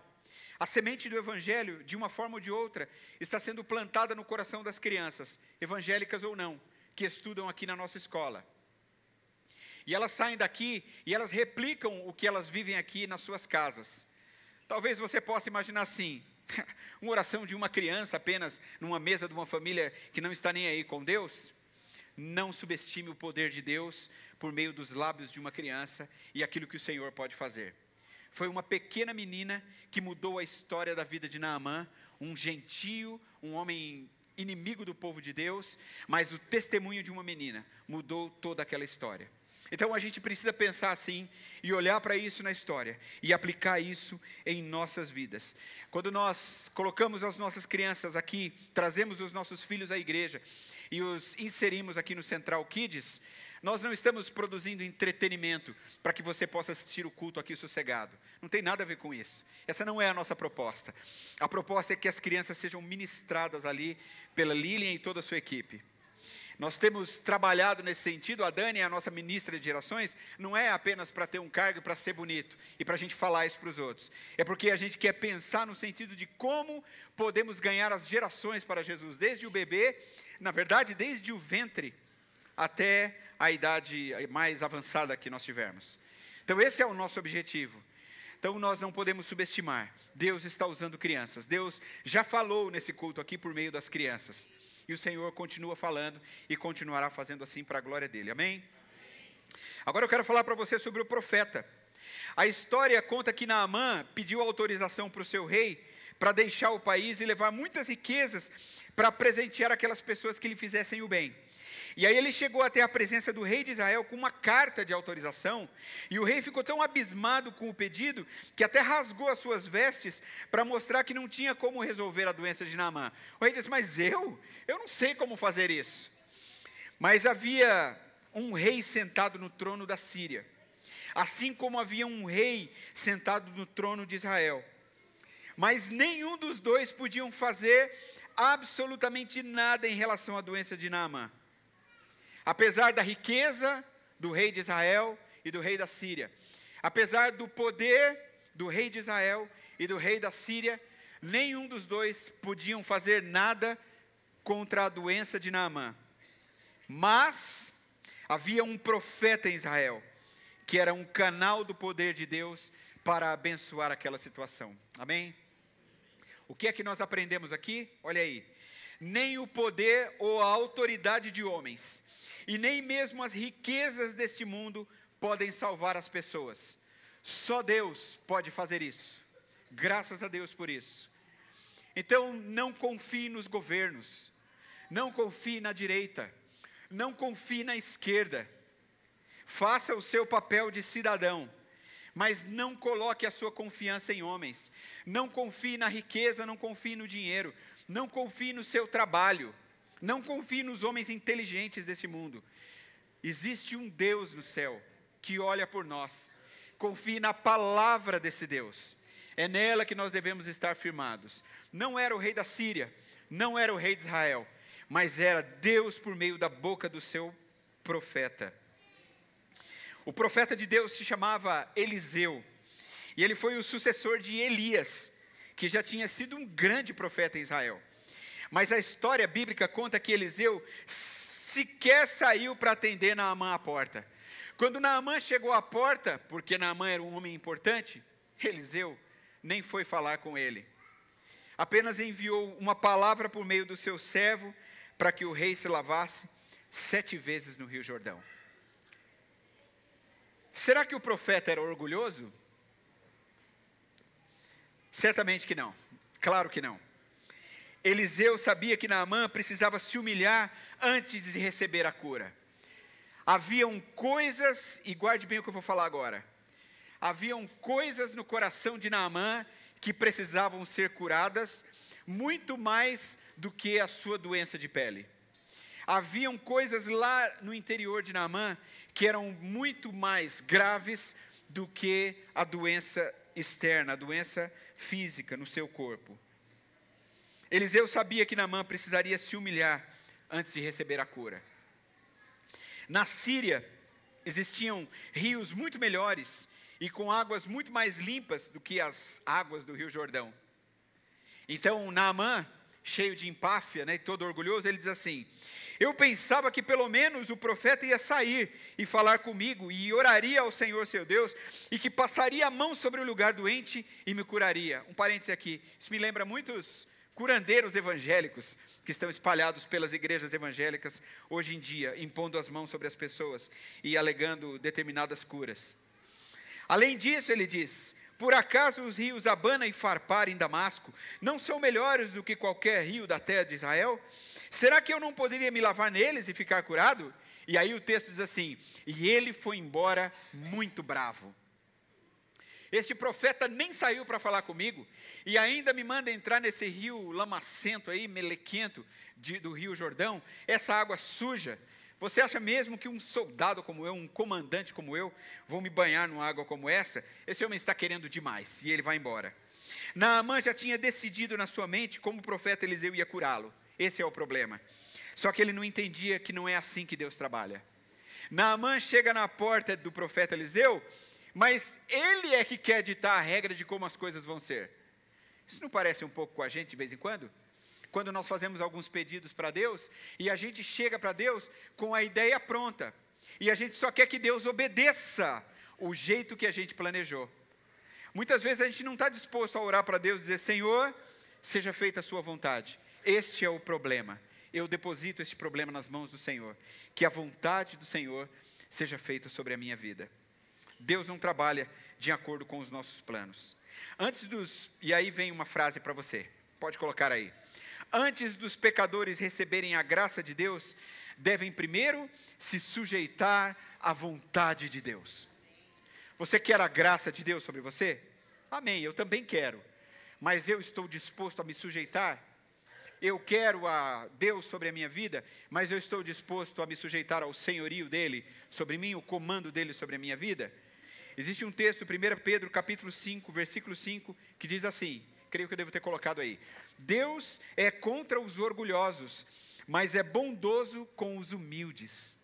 A semente do evangelho, de uma forma ou de outra, está sendo plantada no coração das crianças, evangélicas ou não, que estudam aqui na nossa escola. E elas saem daqui e elas replicam o que elas vivem aqui nas suas casas. Talvez você possa imaginar assim, uma oração de uma criança apenas numa mesa de uma família que não está nem aí com Deus. Não subestime o poder de Deus por meio dos lábios de uma criança e aquilo que o Senhor pode fazer. Foi uma pequena menina que mudou a história da vida de Naamã, um gentio, um homem inimigo do povo de Deus, mas o testemunho de uma menina mudou toda aquela história. Então a gente precisa pensar assim e olhar para isso na história e aplicar isso em nossas vidas. Quando nós colocamos as nossas crianças aqui, trazemos os nossos filhos à igreja e os inserimos aqui no Central Kids, nós não estamos produzindo entretenimento para que você possa assistir o culto aqui sossegado. Não tem nada a ver com isso. Essa não é a nossa proposta. A proposta é que as crianças sejam ministradas ali pela Lilian e toda a sua equipe. Nós temos trabalhado nesse sentido. A Dani é a nossa ministra de gerações, não é apenas para ter um cargo e para ser bonito e para a gente falar isso para os outros. É porque a gente quer pensar no sentido de como podemos ganhar as gerações para Jesus, desde o bebê, na verdade, desde o ventre até a idade mais avançada que nós tivermos. Então esse é o nosso objetivo. Então nós não podemos subestimar. Deus está usando crianças. Deus já falou nesse culto aqui por meio das crianças. E o Senhor continua falando e continuará fazendo assim para a glória dele. Amém? Agora eu quero falar para você sobre o profeta. A história conta que Naamã pediu autorização para o seu rei para deixar o país e levar muitas riquezas para presentear aquelas pessoas que lhe fizessem o bem. E aí ele chegou até a presença do rei de Israel com uma carta de autorização, e o rei ficou tão abismado com o pedido, que até rasgou as suas vestes, para mostrar que não tinha como resolver a doença de Naamã. O rei disse, mas eu não sei como fazer isso. Mas havia um rei sentado no trono da Síria, assim como havia um rei sentado no trono de Israel. Mas nenhum dos dois podiam fazer absolutamente nada em relação à doença de Naamã. Apesar da riqueza do rei de Israel e do rei da Síria, apesar do poder do rei de Israel e do rei da Síria, nenhum dos dois podiam fazer nada contra a doença de Naamã. Mas havia um profeta em Israel, que era um canal do poder de Deus para abençoar aquela situação. Amém? O que é que nós aprendemos aqui? Olha aí. Nem o poder ou a autoridade de homens, e nem mesmo as riquezas deste mundo podem salvar as pessoas. Só Deus pode fazer isso. Graças a Deus por isso. Então, não confie nos governos. Não confie na direita. Não confie na esquerda. Faça o seu papel de cidadão, mas não coloque a sua confiança em homens. Não confie na riqueza, não confie no dinheiro. Não confie no seu trabalho. Não confie nos homens inteligentes desse mundo. Existe um Deus no céu que olha por nós. Confie na palavra desse Deus. É nela que nós devemos estar firmados. Não era o rei da Síria, não era o rei de Israel, mas era Deus por meio da boca do seu profeta. O profeta de Deus se chamava Eliseu, e ele foi o sucessor de Elias, que já tinha sido um grande profeta em Israel. Mas a história bíblica conta que Eliseu sequer saiu para atender Naamã à porta. Quando Naamã chegou à porta, porque Naamã era um homem importante, Eliseu nem foi falar com ele. Apenas enviou uma palavra por meio do seu servo, para que o rei se lavasse 7 vezes no Rio Jordão. Será que o profeta era orgulhoso? Certamente que não, claro que não. Eliseu sabia que Naamã precisava se humilhar antes de receber a cura. Haviam coisas, e guarde bem o que eu vou falar agora, haviam coisas no coração de Naamã que precisavam ser curadas, muito mais do que a sua doença de pele. Haviam coisas lá no interior de Naamã que eram muito mais graves do que a doença externa, a doença física no seu corpo. Eliseu sabia que Naamã precisaria se humilhar antes de receber a cura. Na Síria existiam rios muito melhores e com águas muito mais limpas do que as águas do Rio Jordão. Então Naamã, cheio de empáfia, e todo orgulhoso, ele diz assim: eu pensava que pelo menos o profeta ia sair e falar comigo, e oraria ao Senhor seu Deus, e que passaria a mão sobre o lugar doente e me curaria. Um parêntese aqui, isso me lembra muitos curandeiros evangélicos que estão espalhados pelas igrejas evangélicas hoje em dia, impondo as mãos sobre as pessoas e alegando determinadas curas. Além disso, ele diz: por acaso os rios Abana e Farpar em Damasco não são melhores do que qualquer rio da terra de Israel? Será que eu não poderia me lavar neles e ficar curado? E aí o texto diz assim: e ele foi embora muito bravo. Este profeta nem saiu para falar comigo, e ainda me manda entrar nesse rio lamacento aí, melequento, do Rio Jordão, essa água suja. Você acha mesmo que um soldado como eu, um comandante como eu, vão me banhar numa água como essa? Esse homem está querendo demais, e ele vai embora. Naamã já tinha decidido na sua mente como o profeta Eliseu ia curá-lo. Esse é o problema. Só que ele não entendia que não é assim que Deus trabalha. Naamã chega na porta do profeta Eliseu, mas ele é que quer ditar a regra de como as coisas vão ser. Isso não parece um pouco com a gente de vez em quando? Quando nós fazemos alguns pedidos para Deus, e a gente chega para Deus com a ideia pronta, e a gente só quer que Deus obedeça o jeito que a gente planejou. Muitas vezes a gente não está disposto a orar para Deus e dizer: Senhor, seja feita a sua vontade. Este é o problema. Eu deposito este problema nas mãos do Senhor. Que a vontade do Senhor seja feita sobre a minha vida. Deus não trabalha de acordo com os nossos planos. E aí vem uma frase para você. Pode colocar aí. Antes dos pecadores receberem a graça de Deus, devem primeiro se sujeitar à vontade de Deus. Você quer a graça de Deus sobre você? Amém, eu também quero. Mas eu estou disposto a me sujeitar? Eu quero a Deus sobre a minha vida, mas eu estou disposto a me sujeitar ao senhorio dele sobre mim, o comando dele sobre a minha vida? Existe um texto, 1 Pedro capítulo 5, versículo 5, que diz assim, creio que eu devo ter colocado aí: Deus é contra os orgulhosos, mas é bondoso com os humildes.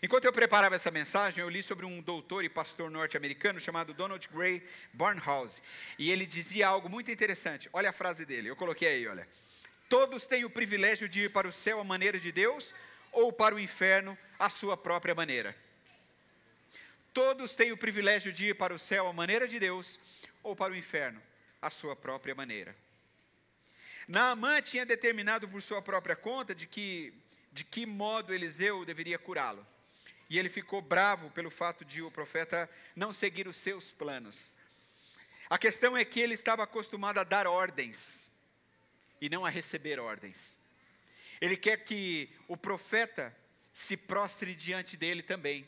Enquanto eu preparava essa mensagem, eu li sobre um doutor e pastor norte-americano chamado Donald Grey Barnhouse. E ele dizia algo muito interessante. Olha a frase dele, eu coloquei aí, olha. Todos têm o privilégio de ir para o céu à maneira de Deus ou para o inferno à sua própria maneira. Todos têm o privilégio de ir para o céu à maneira de Deus ou para o inferno à sua própria maneira. Naamã tinha determinado por sua própria conta de que modo Eliseu deveria curá-lo. E ele ficou bravo pelo fato de o profeta não seguir os seus planos. A questão é que ele estava acostumado a dar ordens e não a receber ordens. Ele quer que o profeta se prostre diante dele também.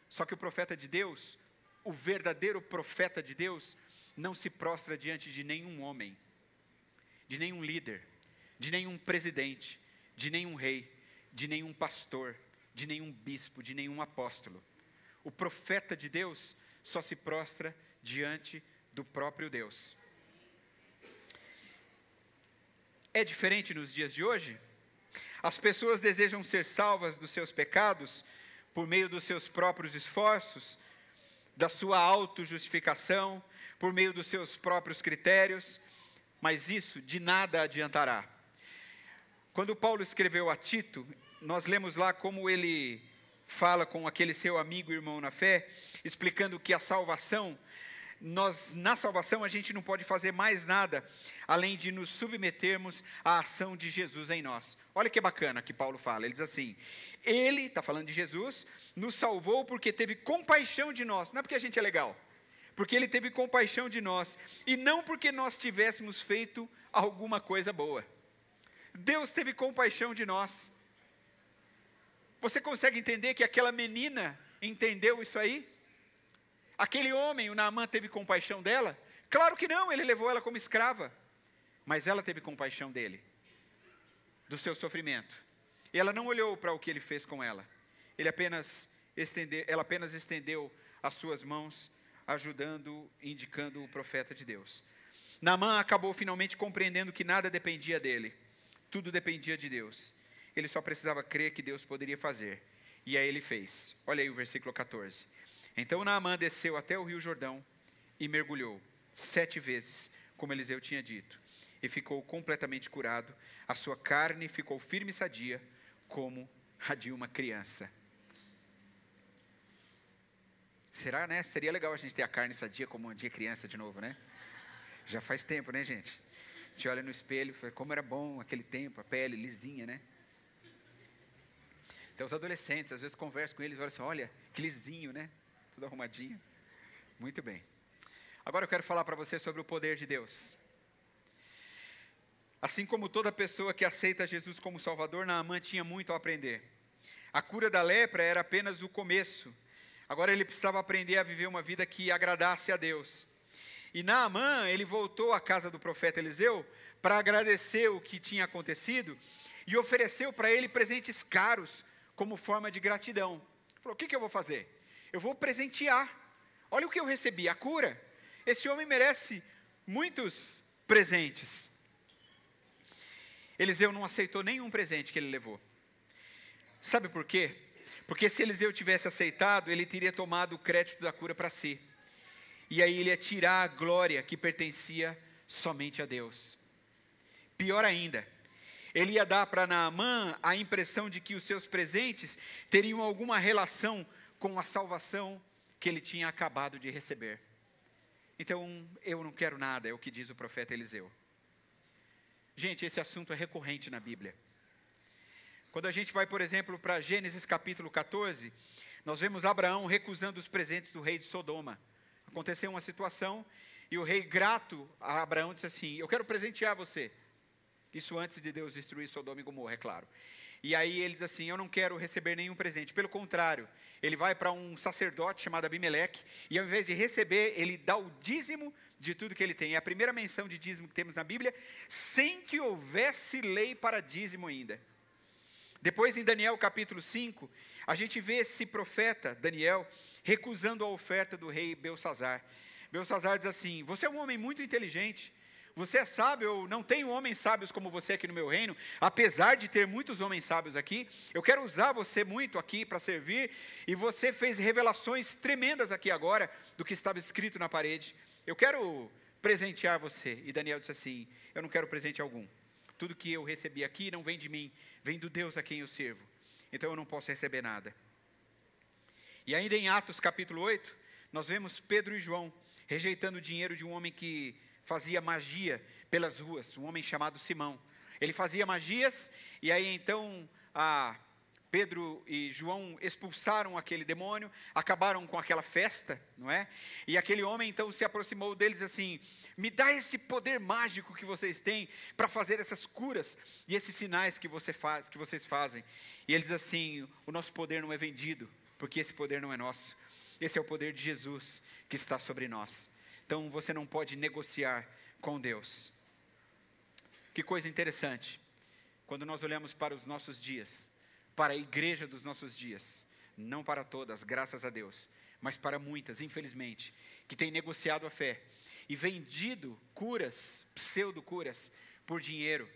Só que o profeta de Deus, o verdadeiro profeta de Deus, não se prostra diante de nenhum homem, de nenhum líder, de nenhum presidente, de nenhum rei, de nenhum pastor, de nenhum bispo, de nenhum apóstolo. O profeta de Deus só se prostra diante do próprio Deus. É diferente nos dias de hoje? As pessoas desejam ser salvas dos seus pecados por meio dos seus próprios esforços, da sua autojustificação, por meio dos seus próprios critérios, mas isso de nada adiantará. Quando Paulo escreveu a Tito, nós lemos lá como ele fala com aquele seu amigo e irmão na fé, explicando que a salvação, na salvação a gente não pode fazer mais nada, além de nos submetermos à ação de Jesus em nós. Olha que bacana que Paulo fala, ele diz assim, ele, está falando de Jesus, nos salvou porque teve compaixão de nós, não é porque a gente é legal, porque ele teve compaixão de nós, e não porque nós tivéssemos feito alguma coisa boa. Deus teve compaixão de nós. Você consegue entender que aquela menina entendeu isso aí? Aquele homem, o Naamã, teve compaixão dela? Claro que não, ele levou ela como escrava. Mas ela teve compaixão dele, do seu sofrimento. E ela não olhou para o que ele fez com ela. Ela apenas estendeu as suas mãos, ajudando, indicando o profeta de Deus. Naamã acabou finalmente compreendendo que nada dependia dele. Tudo dependia de Deus. Ele só precisava crer que Deus poderia fazer. E aí ele fez. Olha aí o versículo 14. Então Naamã desceu até o rio Jordão e mergulhou 7 vezes, como Eliseu tinha dito. E ficou completamente curado. A sua carne ficou firme e sadia, como a de uma criança. Será, né? Seria legal a gente ter a carne sadia como a de criança de novo, né? Já faz tempo, né, gente? A gente olha no espelho e fala, como era bom aquele tempo, a pele lisinha, né? Então os adolescentes, às vezes converso com eles, olham assim, olha, que lisinho, né? Tudo arrumadinho. Muito bem. Agora eu quero falar para você sobre o poder de Deus. Assim como toda pessoa que aceita Jesus como Salvador, Naamã tinha muito a aprender. A cura da lepra era apenas o começo. Agora ele precisava aprender a viver uma vida que agradasse a Deus. E Naamã, ele voltou à casa do profeta Eliseu para agradecer o que tinha acontecido e ofereceu para ele presentes caros como forma de gratidão. Ele falou, o que eu vou fazer? Eu vou presentear. Olha o que eu recebi, a cura. Esse homem merece muitos presentes. Eliseu não aceitou nenhum presente que ele levou. Sabe por quê? Porque se Eliseu tivesse aceitado, ele teria tomado o crédito da cura para si. E aí ele ia tirar a glória que pertencia somente a Deus. Pior ainda, ele ia dar para Naamã a impressão de que os seus presentes teriam alguma relação com a salvação que ele tinha acabado de receber. Então, eu não quero nada, é o que diz o profeta Eliseu. Gente, esse assunto é recorrente na Bíblia. Quando a gente vai, por exemplo, para Gênesis capítulo 14, nós vemos Abraão recusando os presentes do rei de Sodoma. Aconteceu uma situação e o rei, grato a Abraão, disse assim, eu quero presentear você. Isso antes de Deus destruir Sodoma e Gomorra, é claro. E aí ele diz assim, eu não quero receber nenhum presente. Pelo contrário, ele vai para um sacerdote chamado Abimeleque, e ao invés de receber, ele dá o dízimo de tudo que ele tem. É a primeira menção de dízimo que temos na Bíblia, sem que houvesse lei para dízimo ainda. Depois, em Daniel capítulo 5, a gente vê esse profeta, Daniel, recusando a oferta do rei Belsazar. Belsazar diz assim, você é um homem muito inteligente, você é sábio, eu não tenho homens sábios como você aqui no meu reino, apesar de ter muitos homens sábios aqui, eu quero usar você muito aqui para servir, e você fez revelações tremendas aqui agora, do que estava escrito na parede, eu quero presentear você. E Daniel disse assim, eu não quero presente algum, tudo que eu recebi aqui não vem de mim, vem do Deus a quem eu sirvo, então eu não posso receber nada. E ainda em Atos capítulo 8, nós vemos Pedro e João rejeitando o dinheiro de um homem que fazia magia pelas ruas, um homem chamado Simão. Ele fazia magias, e aí então Pedro e João expulsaram aquele demônio, acabaram com aquela festa, não é? E aquele homem então se aproximou deles assim, me dá esse poder mágico que vocês têm para fazer essas curas e esses sinais que vocês fazem. E ele diz assim, o nosso poder não é vendido, porque esse poder não é nosso. Esse é o poder de Jesus que está sobre nós. Então você não pode negociar com Deus. Que coisa interessante, quando nós olhamos para os nossos dias, para a igreja dos nossos dias, não para todas, graças a Deus, mas para muitas, infelizmente, que têm negociado a fé e vendido curas, pseudo-curas, por dinheiro,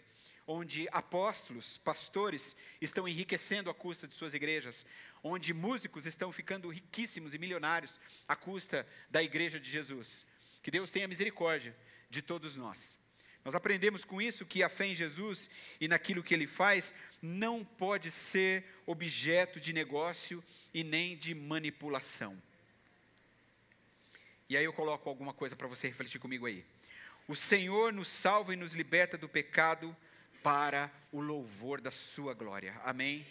onde apóstolos, pastores estão enriquecendo à custa de suas igrejas, onde músicos estão ficando riquíssimos e milionários à custa da igreja de Jesus. Que Deus tenha misericórdia de todos nós. Nós aprendemos com isso que a fé em Jesus e naquilo que Ele faz não pode ser objeto de negócio e nem de manipulação. E aí eu coloco alguma coisa para você refletir comigo aí. O Senhor nos salva e nos liberta do pecado para o louvor da sua glória. Amém?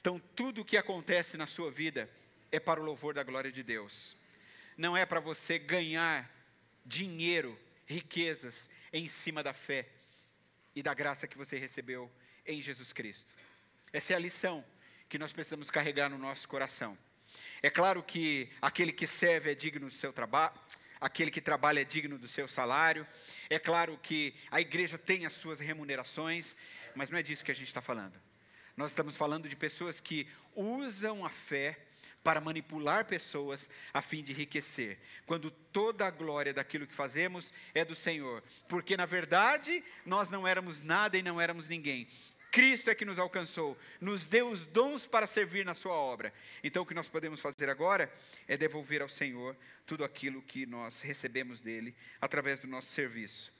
Então tudo o que acontece na sua vida é para o louvor da glória de Deus. Não é para você ganhar dinheiro, riquezas em cima da fé e da graça que você recebeu em Jesus Cristo. Essa é a lição que nós precisamos carregar no nosso coração. É claro que aquele que serve é digno do seu trabalho, aquele que trabalha é digno do seu salário. É claro que a igreja tem as suas remunerações, mas não é disso que a gente está falando. Nós estamos falando de pessoas que usam a fé para manipular pessoas a fim de enriquecer, quando toda a glória daquilo que fazemos é do Senhor, porque na verdade nós não éramos nada e não éramos ninguém. Cristo é que nos alcançou, nos deu os dons para servir na sua obra. Então o que nós podemos fazer agora é devolver ao Senhor tudo aquilo que nós recebemos dele através do nosso serviço.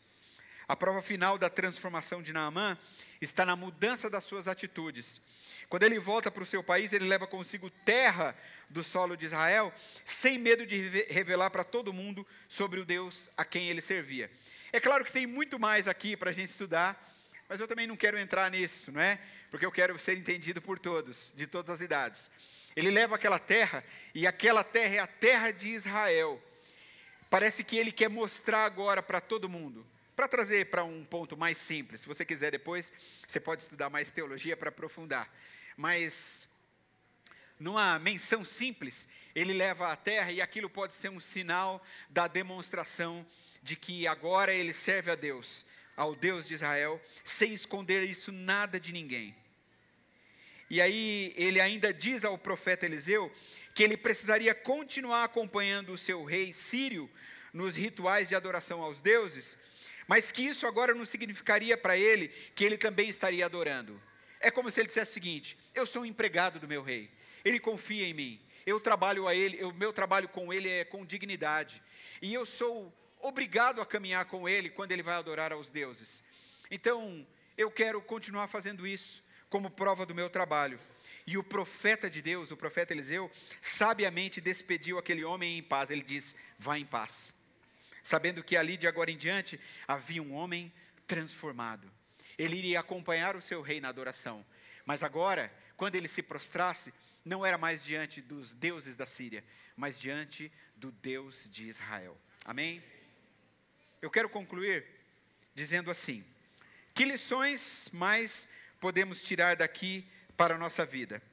A prova final da transformação de Naamã está na mudança das suas atitudes. Quando ele volta para o seu país, ele leva consigo terra do solo de Israel, sem medo de revelar para todo mundo sobre o Deus a quem ele servia. É claro que tem muito mais aqui para a gente estudar, mas eu também não quero entrar nisso, não é? Porque eu quero ser entendido por todos, de todas as idades. Ele leva aquela terra, e aquela terra é a terra de Israel. Parece que ele quer mostrar agora para todo mundo. Para trazer para um ponto mais simples, se você quiser depois, você pode estudar mais teologia para aprofundar. Mas, numa menção simples, ele leva a terra e aquilo pode ser um sinal da demonstração de que agora ele serve a Deus, ao Deus de Israel, sem esconder isso nada de ninguém. E aí ele ainda diz ao profeta Eliseu que ele precisaria continuar acompanhando o seu rei sírio nos rituais de adoração aos deuses, mas que isso agora não significaria para ele que ele também estaria adorando. É como se ele dissesse o seguinte: eu sou um empregado do meu rei, ele confia em mim, eu trabalho a ele, o meu trabalho com ele é com dignidade, e eu sou obrigado a caminhar com ele quando ele vai adorar aos deuses. Então, eu quero continuar fazendo isso como prova do meu trabalho. E o profeta de Deus, o profeta Eliseu, sabiamente despediu aquele homem em paz. Ele diz: vá em paz. Sabendo que ali de agora em diante havia um homem transformado. Ele iria acompanhar o seu rei na adoração. Mas agora, quando ele se prostrasse, não era mais diante dos deuses da Síria, mas diante do Deus de Israel. Amém? Eu quero concluir dizendo assim: que lições mais podemos tirar daqui para a nossa vida?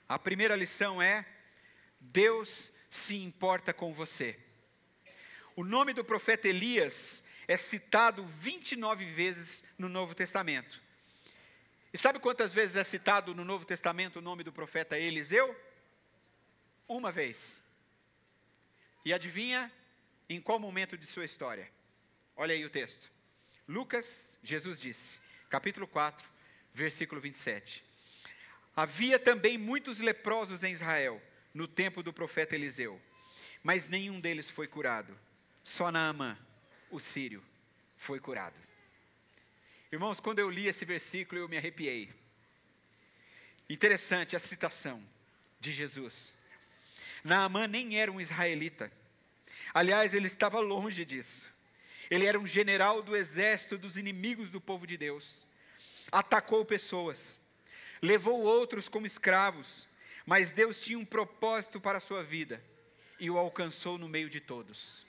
A primeira lição é: Deus se importa com você. O nome do profeta Elias é citado 29 vezes no Novo Testamento. E sabe quantas vezes é citado no Novo Testamento o nome do profeta Eliseu? Uma vez. E adivinha em qual momento de sua história? Olha aí o texto. Lucas, Jesus disse, capítulo 4, versículo 27. Havia também muitos leprosos em Israel, no tempo do profeta Eliseu, mas nenhum deles foi curado. Só Naamã, o sírio, foi curado. Irmãos, quando eu li esse versículo, eu me arrepiei. Interessante a citação de Jesus. Naamã nem era um israelita. Aliás, ele estava longe disso. Ele era um general do exército dos inimigos do povo de Deus. Atacou pessoas, levou outros como escravos, mas Deus tinha um propósito para a sua vida e o alcançou no meio de todos.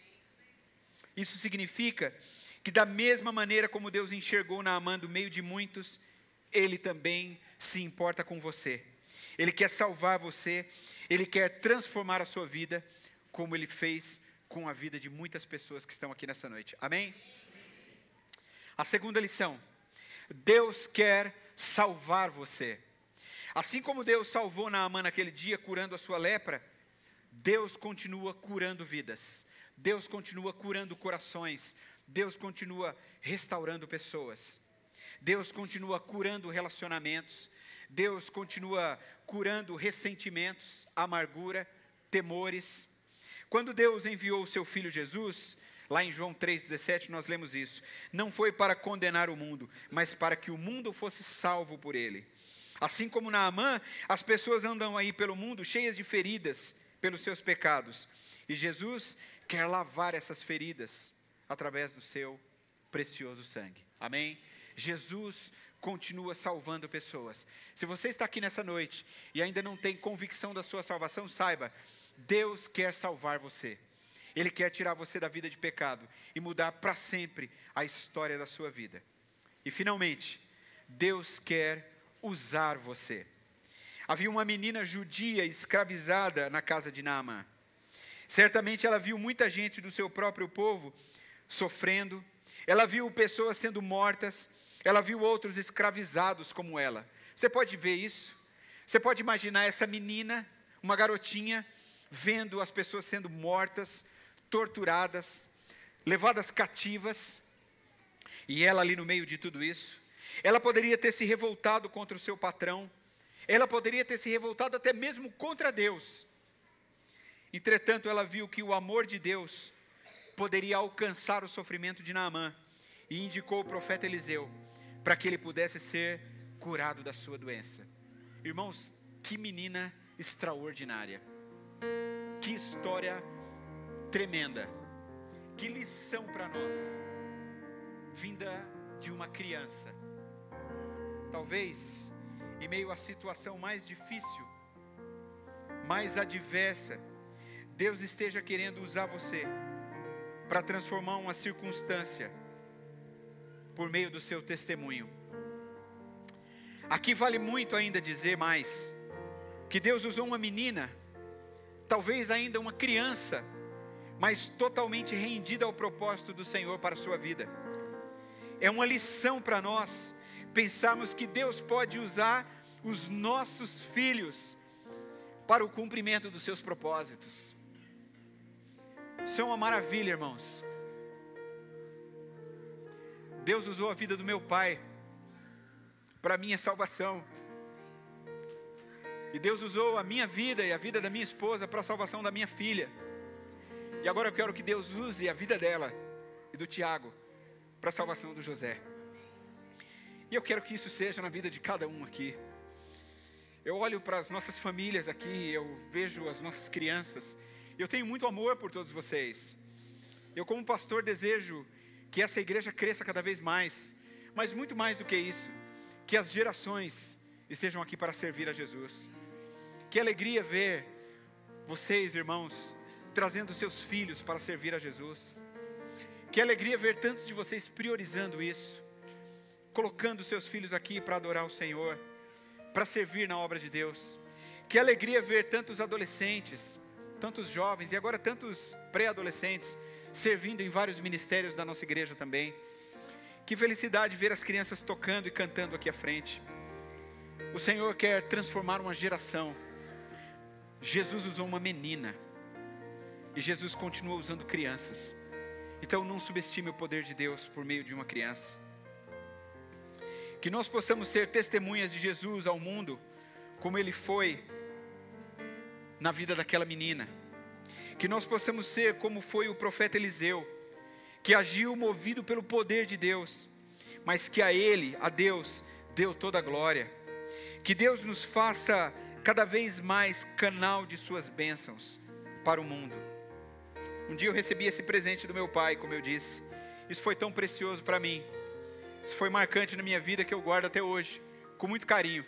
Isso significa que da mesma maneira como Deus enxergou Naamã do meio de muitos, Ele também se importa com você. Ele quer salvar você, Ele quer transformar a sua vida, como Ele fez com a vida de muitas pessoas que estão aqui nessa noite. Amém? A segunda lição: Deus quer salvar você. Assim como Deus salvou Naamã naquele dia, curando a sua lepra, Deus continua curando vidas. Deus continua curando corações. Deus continua restaurando pessoas. Deus continua curando relacionamentos. Deus continua curando ressentimentos, amargura, temores. Quando Deus enviou o seu Filho Jesus, lá em João 3,17 nós lemos isso. Não foi para condenar o mundo, mas para que o mundo fosse salvo por ele. Assim como Naamã, as pessoas andam aí pelo mundo cheias de feridas pelos seus pecados. E Jesus quer lavar essas feridas através do seu precioso sangue. Amém? Jesus continua salvando pessoas. Se você está aqui nessa noite e ainda não tem convicção da sua salvação, saiba, Deus quer salvar você. Ele quer tirar você da vida de pecado e mudar para sempre a história da sua vida. E finalmente, Deus quer usar você. Havia uma menina judia escravizada na casa de Naamã. Certamente ela viu muita gente do seu próprio povo sofrendo, ela viu pessoas sendo mortas, ela viu outros escravizados como ela. Você pode ver isso? Você pode imaginar essa menina, uma garotinha, vendo as pessoas sendo mortas, torturadas, levadas cativas, e ela ali no meio de tudo isso? Ela poderia ter se revoltado contra o seu patrão, ela poderia ter se revoltado até mesmo contra Deus. Entretanto, ela viu que o amor de Deus poderia alcançar o sofrimento de Naamã e indicou o profeta Eliseu para que ele pudesse ser curado da sua doença. Irmãos, que menina extraordinária, que história tremenda, que lição para nós, vinda de uma criança. Talvez em meio à situação mais difícil, mais adversa, Deus esteja querendo usar você para transformar uma circunstância por meio do seu testemunho. Aqui vale muito ainda dizer mais, que Deus usou uma menina, talvez ainda uma criança, mas totalmente rendida ao propósito do Senhor para a sua vida. É uma lição para nós pensarmos que Deus pode usar os nossos filhos para o cumprimento dos seus propósitos. Isso é uma maravilha, irmãos. Deus usou a vida do meu pai para a minha salvação. E Deus usou a minha vida e a vida da minha esposa para a salvação da minha filha. E agora eu quero que Deus use a vida dela e do Tiago para a salvação do José. E eu quero que isso seja na vida de cada um aqui. Eu olho para as nossas famílias aqui, eu vejo as nossas crianças. Eu tenho muito amor por todos vocês. Eu, como pastor, desejo que essa igreja cresça cada vez mais. Mas muito mais do que isso, que as gerações estejam aqui para servir a Jesus. Que alegria ver vocês, irmãos, trazendo seus filhos para servir a Jesus. Que alegria ver tantos de vocês priorizando isso. colocando seus filhos aqui para adorar o Senhor, para servir na obra de Deus. Que alegria ver tantos adolescentes, tantos jovens e agora tantos pré-adolescentes servindo em vários ministérios da nossa igreja também. Que felicidade ver as crianças tocando e cantando aqui à frente. O Senhor quer transformar uma geração. Jesus usou uma menina e Jesus continua usando crianças. Então não subestime o poder de Deus por meio de uma criança. Que nós possamos ser testemunhas de Jesus ao mundo, como Ele foi na vida daquela menina. Que nós possamos ser como foi o profeta Eliseu, que agiu movido pelo poder de Deus, mas que a Ele, a Deus, deu toda a glória. Que Deus nos faça cada vez mais canal de suas bênçãos para o mundo. Um dia eu recebi esse presente do meu pai, como eu disse. Isso foi tão precioso para mim. Isso foi marcante na minha vida, que eu guardo até hoje, com muito carinho,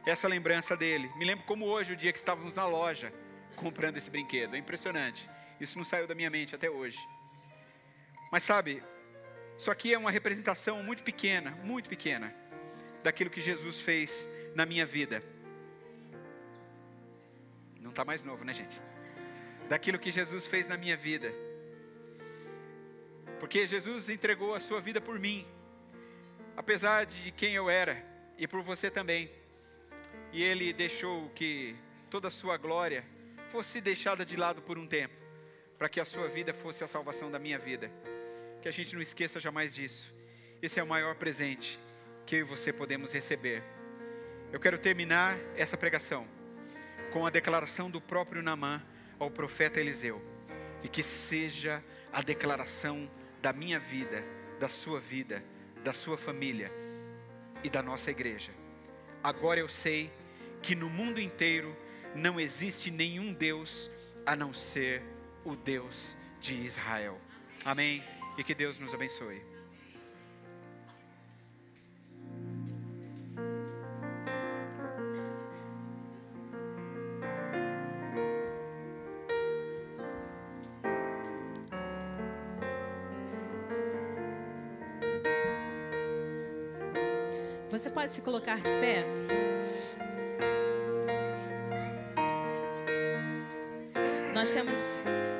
essa lembrança dele. Me lembro como hoje, o dia que estávamos na loja, comprando esse brinquedo. É impressionante. Isso não saiu da minha mente até hoje. Mas sabe, isso aqui é uma representação muito pequena, daquilo que Jesus fez na minha vida. Não está mais novo, né, gente? Daquilo que Jesus fez na minha vida. Porque Jesus entregou a sua vida por mim, apesar de quem eu era, e por você também. E Ele deixou que toda a sua glória fosse deixada de lado por um tempo, para que a sua vida fosse a salvação da minha vida. Que a gente não esqueça jamais disso. Esse é o maior presente que eu e você podemos receber. Eu quero terminar essa pregação com a declaração do próprio Naamã ao profeta Eliseu, e que seja a declaração da minha vida, da sua família e da nossa igreja. Agora eu sei que no mundo inteiro não existe nenhum Deus a não ser o Deus de Israel. Amém? E que Deus nos abençoe. Você pode se colocar de pé? Nós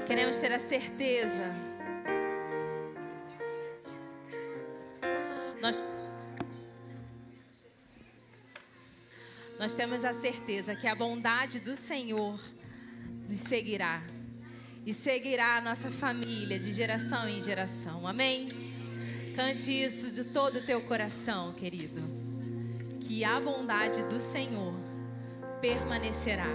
queremos ter a certeza. Nós temos a certeza que a bondade do Senhor nos seguirá. E seguirá a nossa família de geração em geração. Amém? Cante isso de todo o teu coração, querido. Que a bondade do Senhor permanecerá.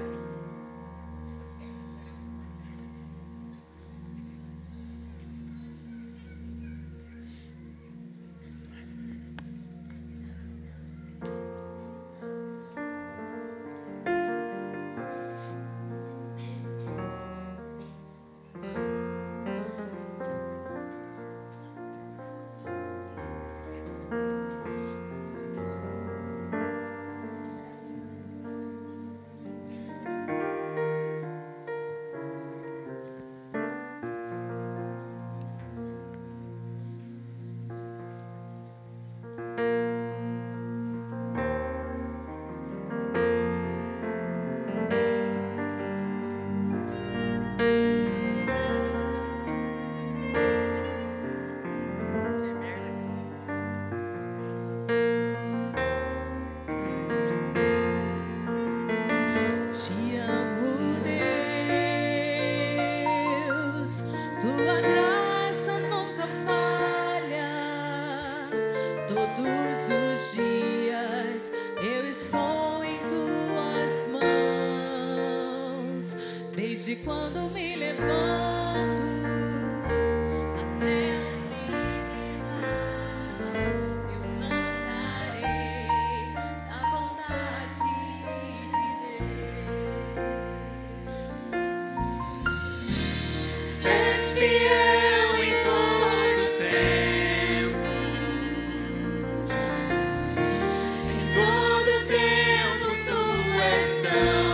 Desde quando me levanto até o terminar, eu cantarei da bondade de Deus. És fiel em todo tempo, em todo tempo tu és tão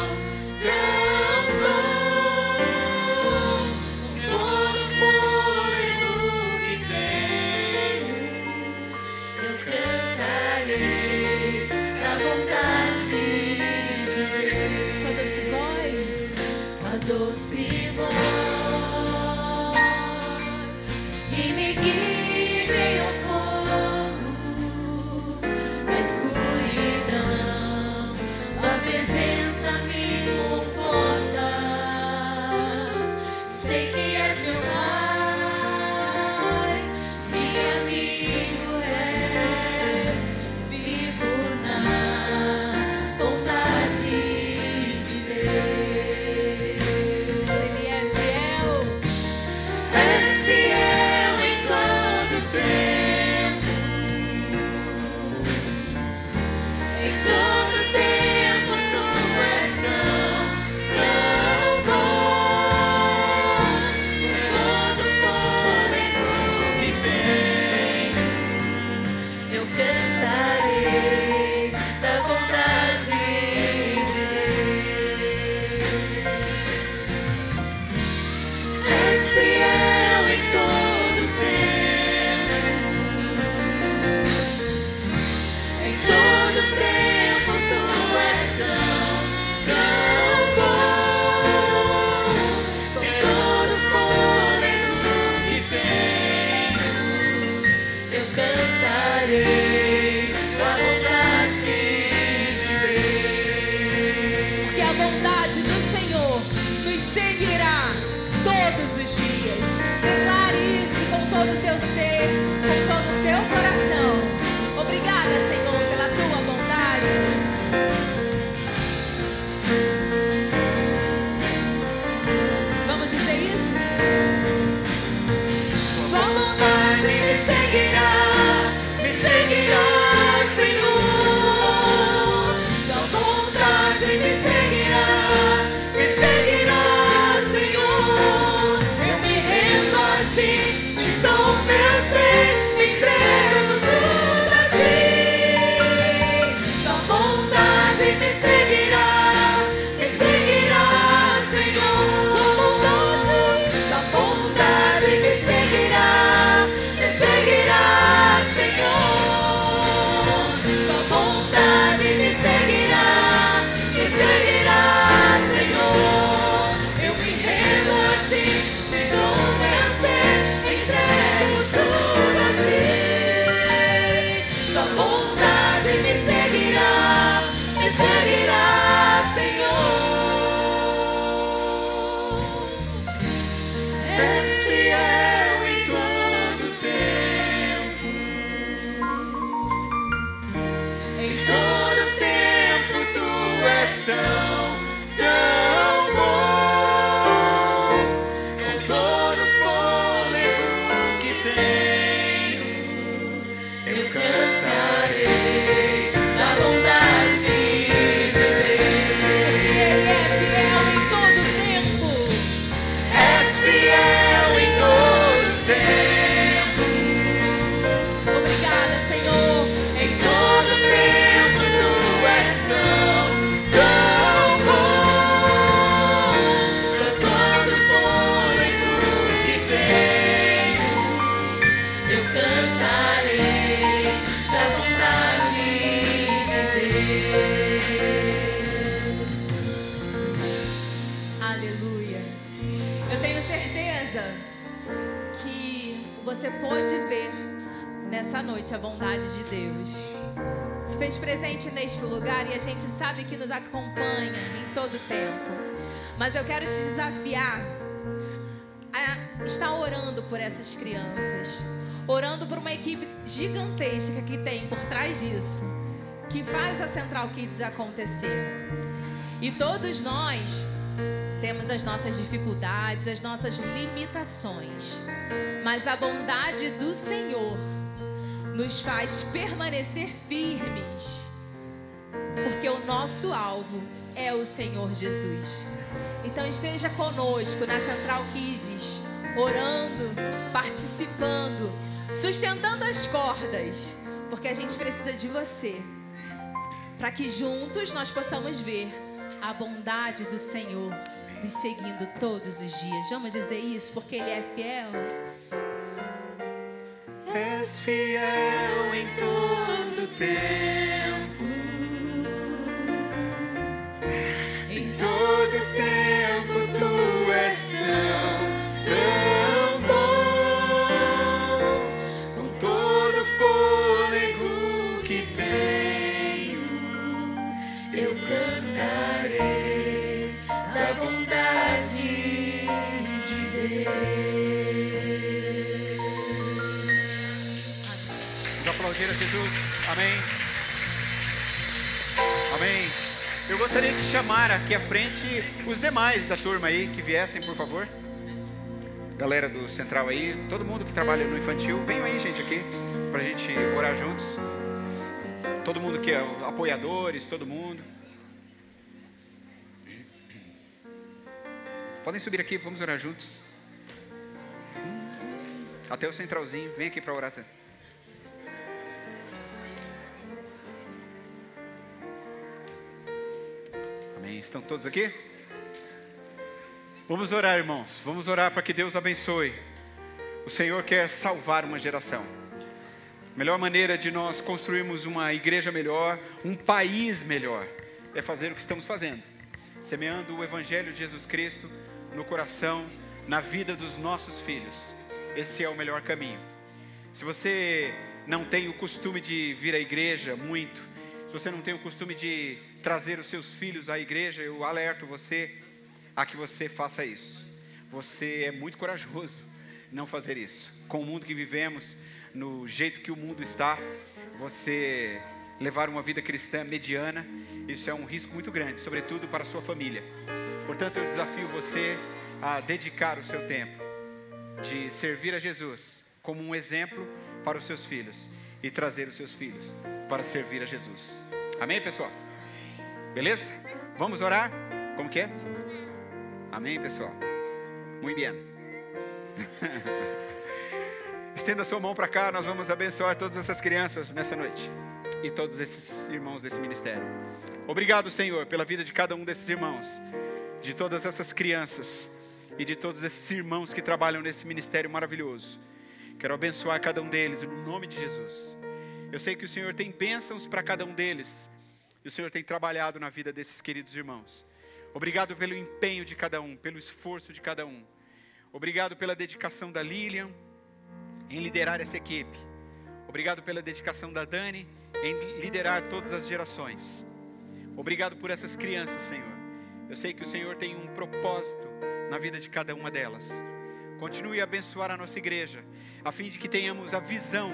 cantarei da bondade de Deus. Porque a bondade do Senhor nos seguirá todos os dias. Declare isso com todo o teu ser, com todo o teu coração. Obrigada, Senhor, pela tua bondade. Vamos dizer isso? Tua bondade me seguirá, Senhor. Tua bondade me seguirá, Senhor. Eu me rendo a ti, te dou meu ser, entrego tudo a ti. Tua bondade me seguirá, Senhor. Tua bondade me seguirá, Senhor. Tua bondade me seguirá, Senhor. Eu me rendo a ti, te dou meu ser, entrego tudo a ti. Tua bondade me seguirá, Senhor. És fiel em todo tempo. Em todo tempo tu és tão bom. Com todo fôlego que tenho, eu cantarei da bondade de Porque Ele é fiel em todo tempo. Deus. És fiel em todo tempo. Obrigada, Senhor. Em todo tempo tu és tão bom. Com todo fôlego que tenho, eu cantarei da bondade de Deus. Aleluia. Eu tenho certeza que você pôde ver nessa noite a bondade de Deus. Se fez presente neste lugar e a gente sabe que nos acompanha em todo tempo. Mas eu quero te desafiar a estar orando por essas crianças. Orando por uma equipe gigantesca que tem por trás disso, que faz a Central Kids acontecer. E todos nós temos as nossas dificuldades, as nossas limitações, mas a bondade do Senhor nos faz permanecer firmes, porque o nosso alvo é o Senhor Jesus. Então esteja conosco na Central Kids, orando, participando, sustentando as cordas, porque a gente precisa de você, para que juntos nós possamos ver a bondade do Senhor nos seguindo todos os dias. Vamos dizer isso, porque Ele é fiel. És fiel em todo tempo. Em todo tempo tu és tão bom. Com todo fôlego que tenho, eu cantarei da bondade de Deus. Vamos aplaudir a Jesus. Amém. Amém. Eu gostaria de chamar aqui à frente os demais da turma aí que viessem, por favor. Galera do Central aí, todo mundo que trabalha no infantil, venham aí, gente, aqui, pra gente orar juntos. Todo mundo que é apoiadores, todo mundo. Podem subir aqui, vamos orar juntos. Até o Centralzinho, vem aqui para orar. Amém. Estão todos aqui? Vamos orar, irmãos. Vamos orar para que Deus abençoe. O Senhor quer salvar uma geração. A melhor maneira de nós construirmos uma igreja melhor, um país melhor, é fazer o que estamos fazendo. Semeando o Evangelho de Jesus Cristo no coração, na vida dos nossos filhos. Esse é o melhor caminho. Se você não tem o costume de vir à igreja muito, se você não tem o costume de trazer os seus filhos à igreja, eu alerto você a que você faça isso. Você é muito corajoso não fazer isso. Com o mundo que vivemos, no jeito que o mundo está, você levar uma vida cristã mediana, isso é um risco muito grande, sobretudo para a sua família. Portanto, eu desafio você a dedicar o seu tempo de servir a Jesus como um exemplo para os seus filhos e trazer os seus filhos para servir a Jesus. Amém, pessoal? Beleza? Vamos orar? Como que é? Amém, pessoal? Muito bem. Estenda sua mão para cá, nós vamos abençoar todas essas crianças nessa noite e todos esses irmãos desse ministério. Obrigado, Senhor, pela vida de cada um desses irmãos, de todas essas crianças e de todos esses irmãos que trabalham nesse ministério maravilhoso. Quero abençoar cada um deles no nome de Jesus. Eu sei que o Senhor tem bênçãos para cada um deles e o Senhor tem trabalhado na vida desses queridos irmãos. Obrigado pelo empenho de cada um, pelo esforço de cada um. Obrigado pela dedicação da Lilian em liderar essa equipe. Obrigado pela dedicação da Dani em liderar todas as gerações. Obrigado por essas crianças, Senhor. Eu sei que o Senhor tem um propósito na vida de cada uma delas. Continue a abençoar a nossa igreja, a fim de que tenhamos a visão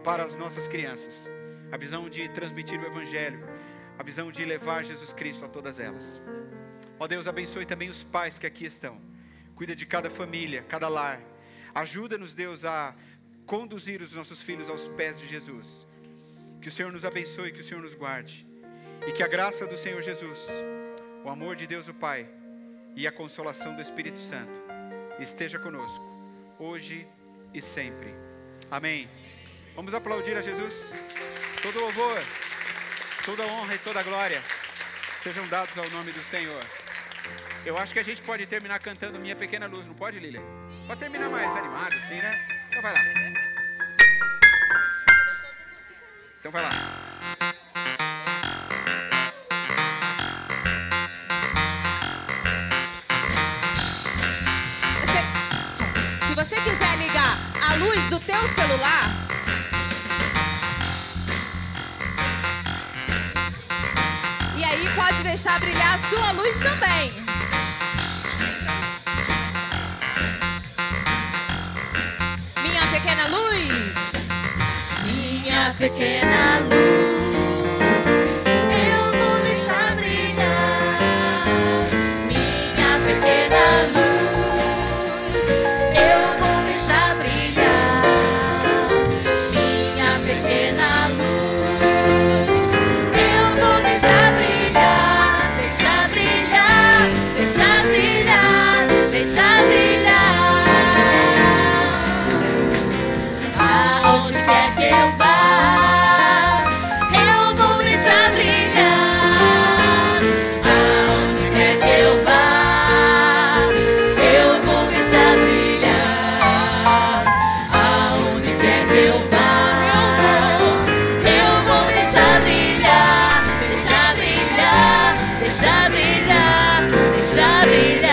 para as nossas crianças. A visão de transmitir o Evangelho, a visão de levar Jesus Cristo a todas elas. Ó Deus, abençoe também os pais que aqui estão. Cuida de cada família, cada lar. Ajuda-nos, Deus, a conduzir os nossos filhos aos pés de Jesus. Que o Senhor nos abençoe, que o Senhor nos guarde. E que a graça do Senhor Jesus, o amor de Deus o Pai e a consolação do Espírito Santo esteja conosco, hoje e sempre. Amém. Vamos aplaudir a Jesus. Todo louvor, toda honra e toda glória sejam dados ao nome do Senhor. Eu acho que a gente pode terminar cantando Minha Pequena Luz, não pode, Lília? Pode terminar mais animado, assim, né? Então vai lá. Então vai lá. Se você quiser ligar a luz do teu celular, e aí pode deixar brilhar a sua luz também. Minha pequena luz, minha pequena luz, eu vou deixar brilhar. Minha pequena luz, eu vou deixar brilhar. Minha pequena luz, eu vou deixar brilhar. Deixar brilhar, deixar brilhar, deixar brilhar. Aonde quer que eu vá, eu vou deixar brilhar. Aonde quer que eu vá, eu vou deixar brilhar. Aonde quer que eu vá, eu vou deixar brilhar. Deixar brilhar, deixar brilhar, deixar brilhar.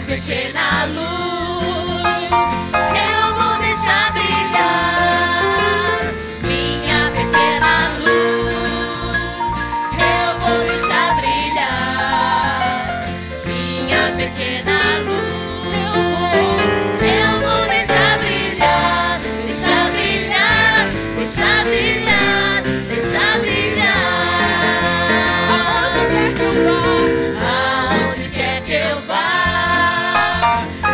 Pequena luz, eu vou deixar brilhar. Minha pequena luz, eu vou deixar brilhar. Minha pequena luz, eu vou deixar brilhar. Deixar brilhar, deixar brilhar, deixar brilhar. Aonde quer que eu vá, aonde quer que eu vá,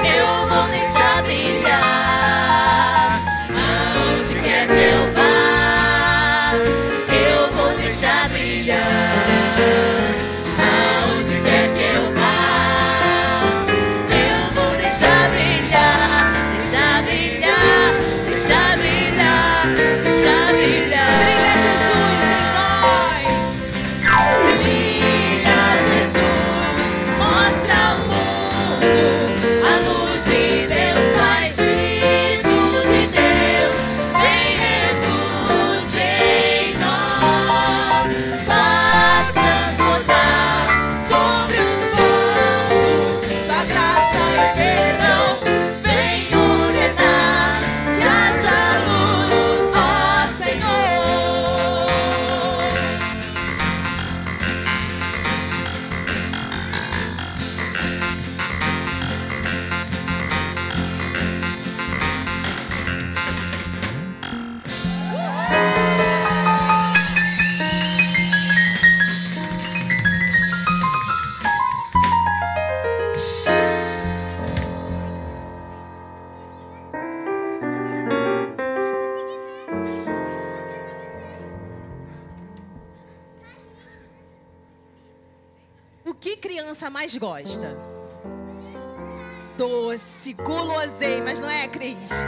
eu vou deixar brilhar. Aonde quer que eu vá, eu vou deixar brilhar. Aonde quer que eu vá, criança mais gosta? Doce, guloseimas, não é, Cris?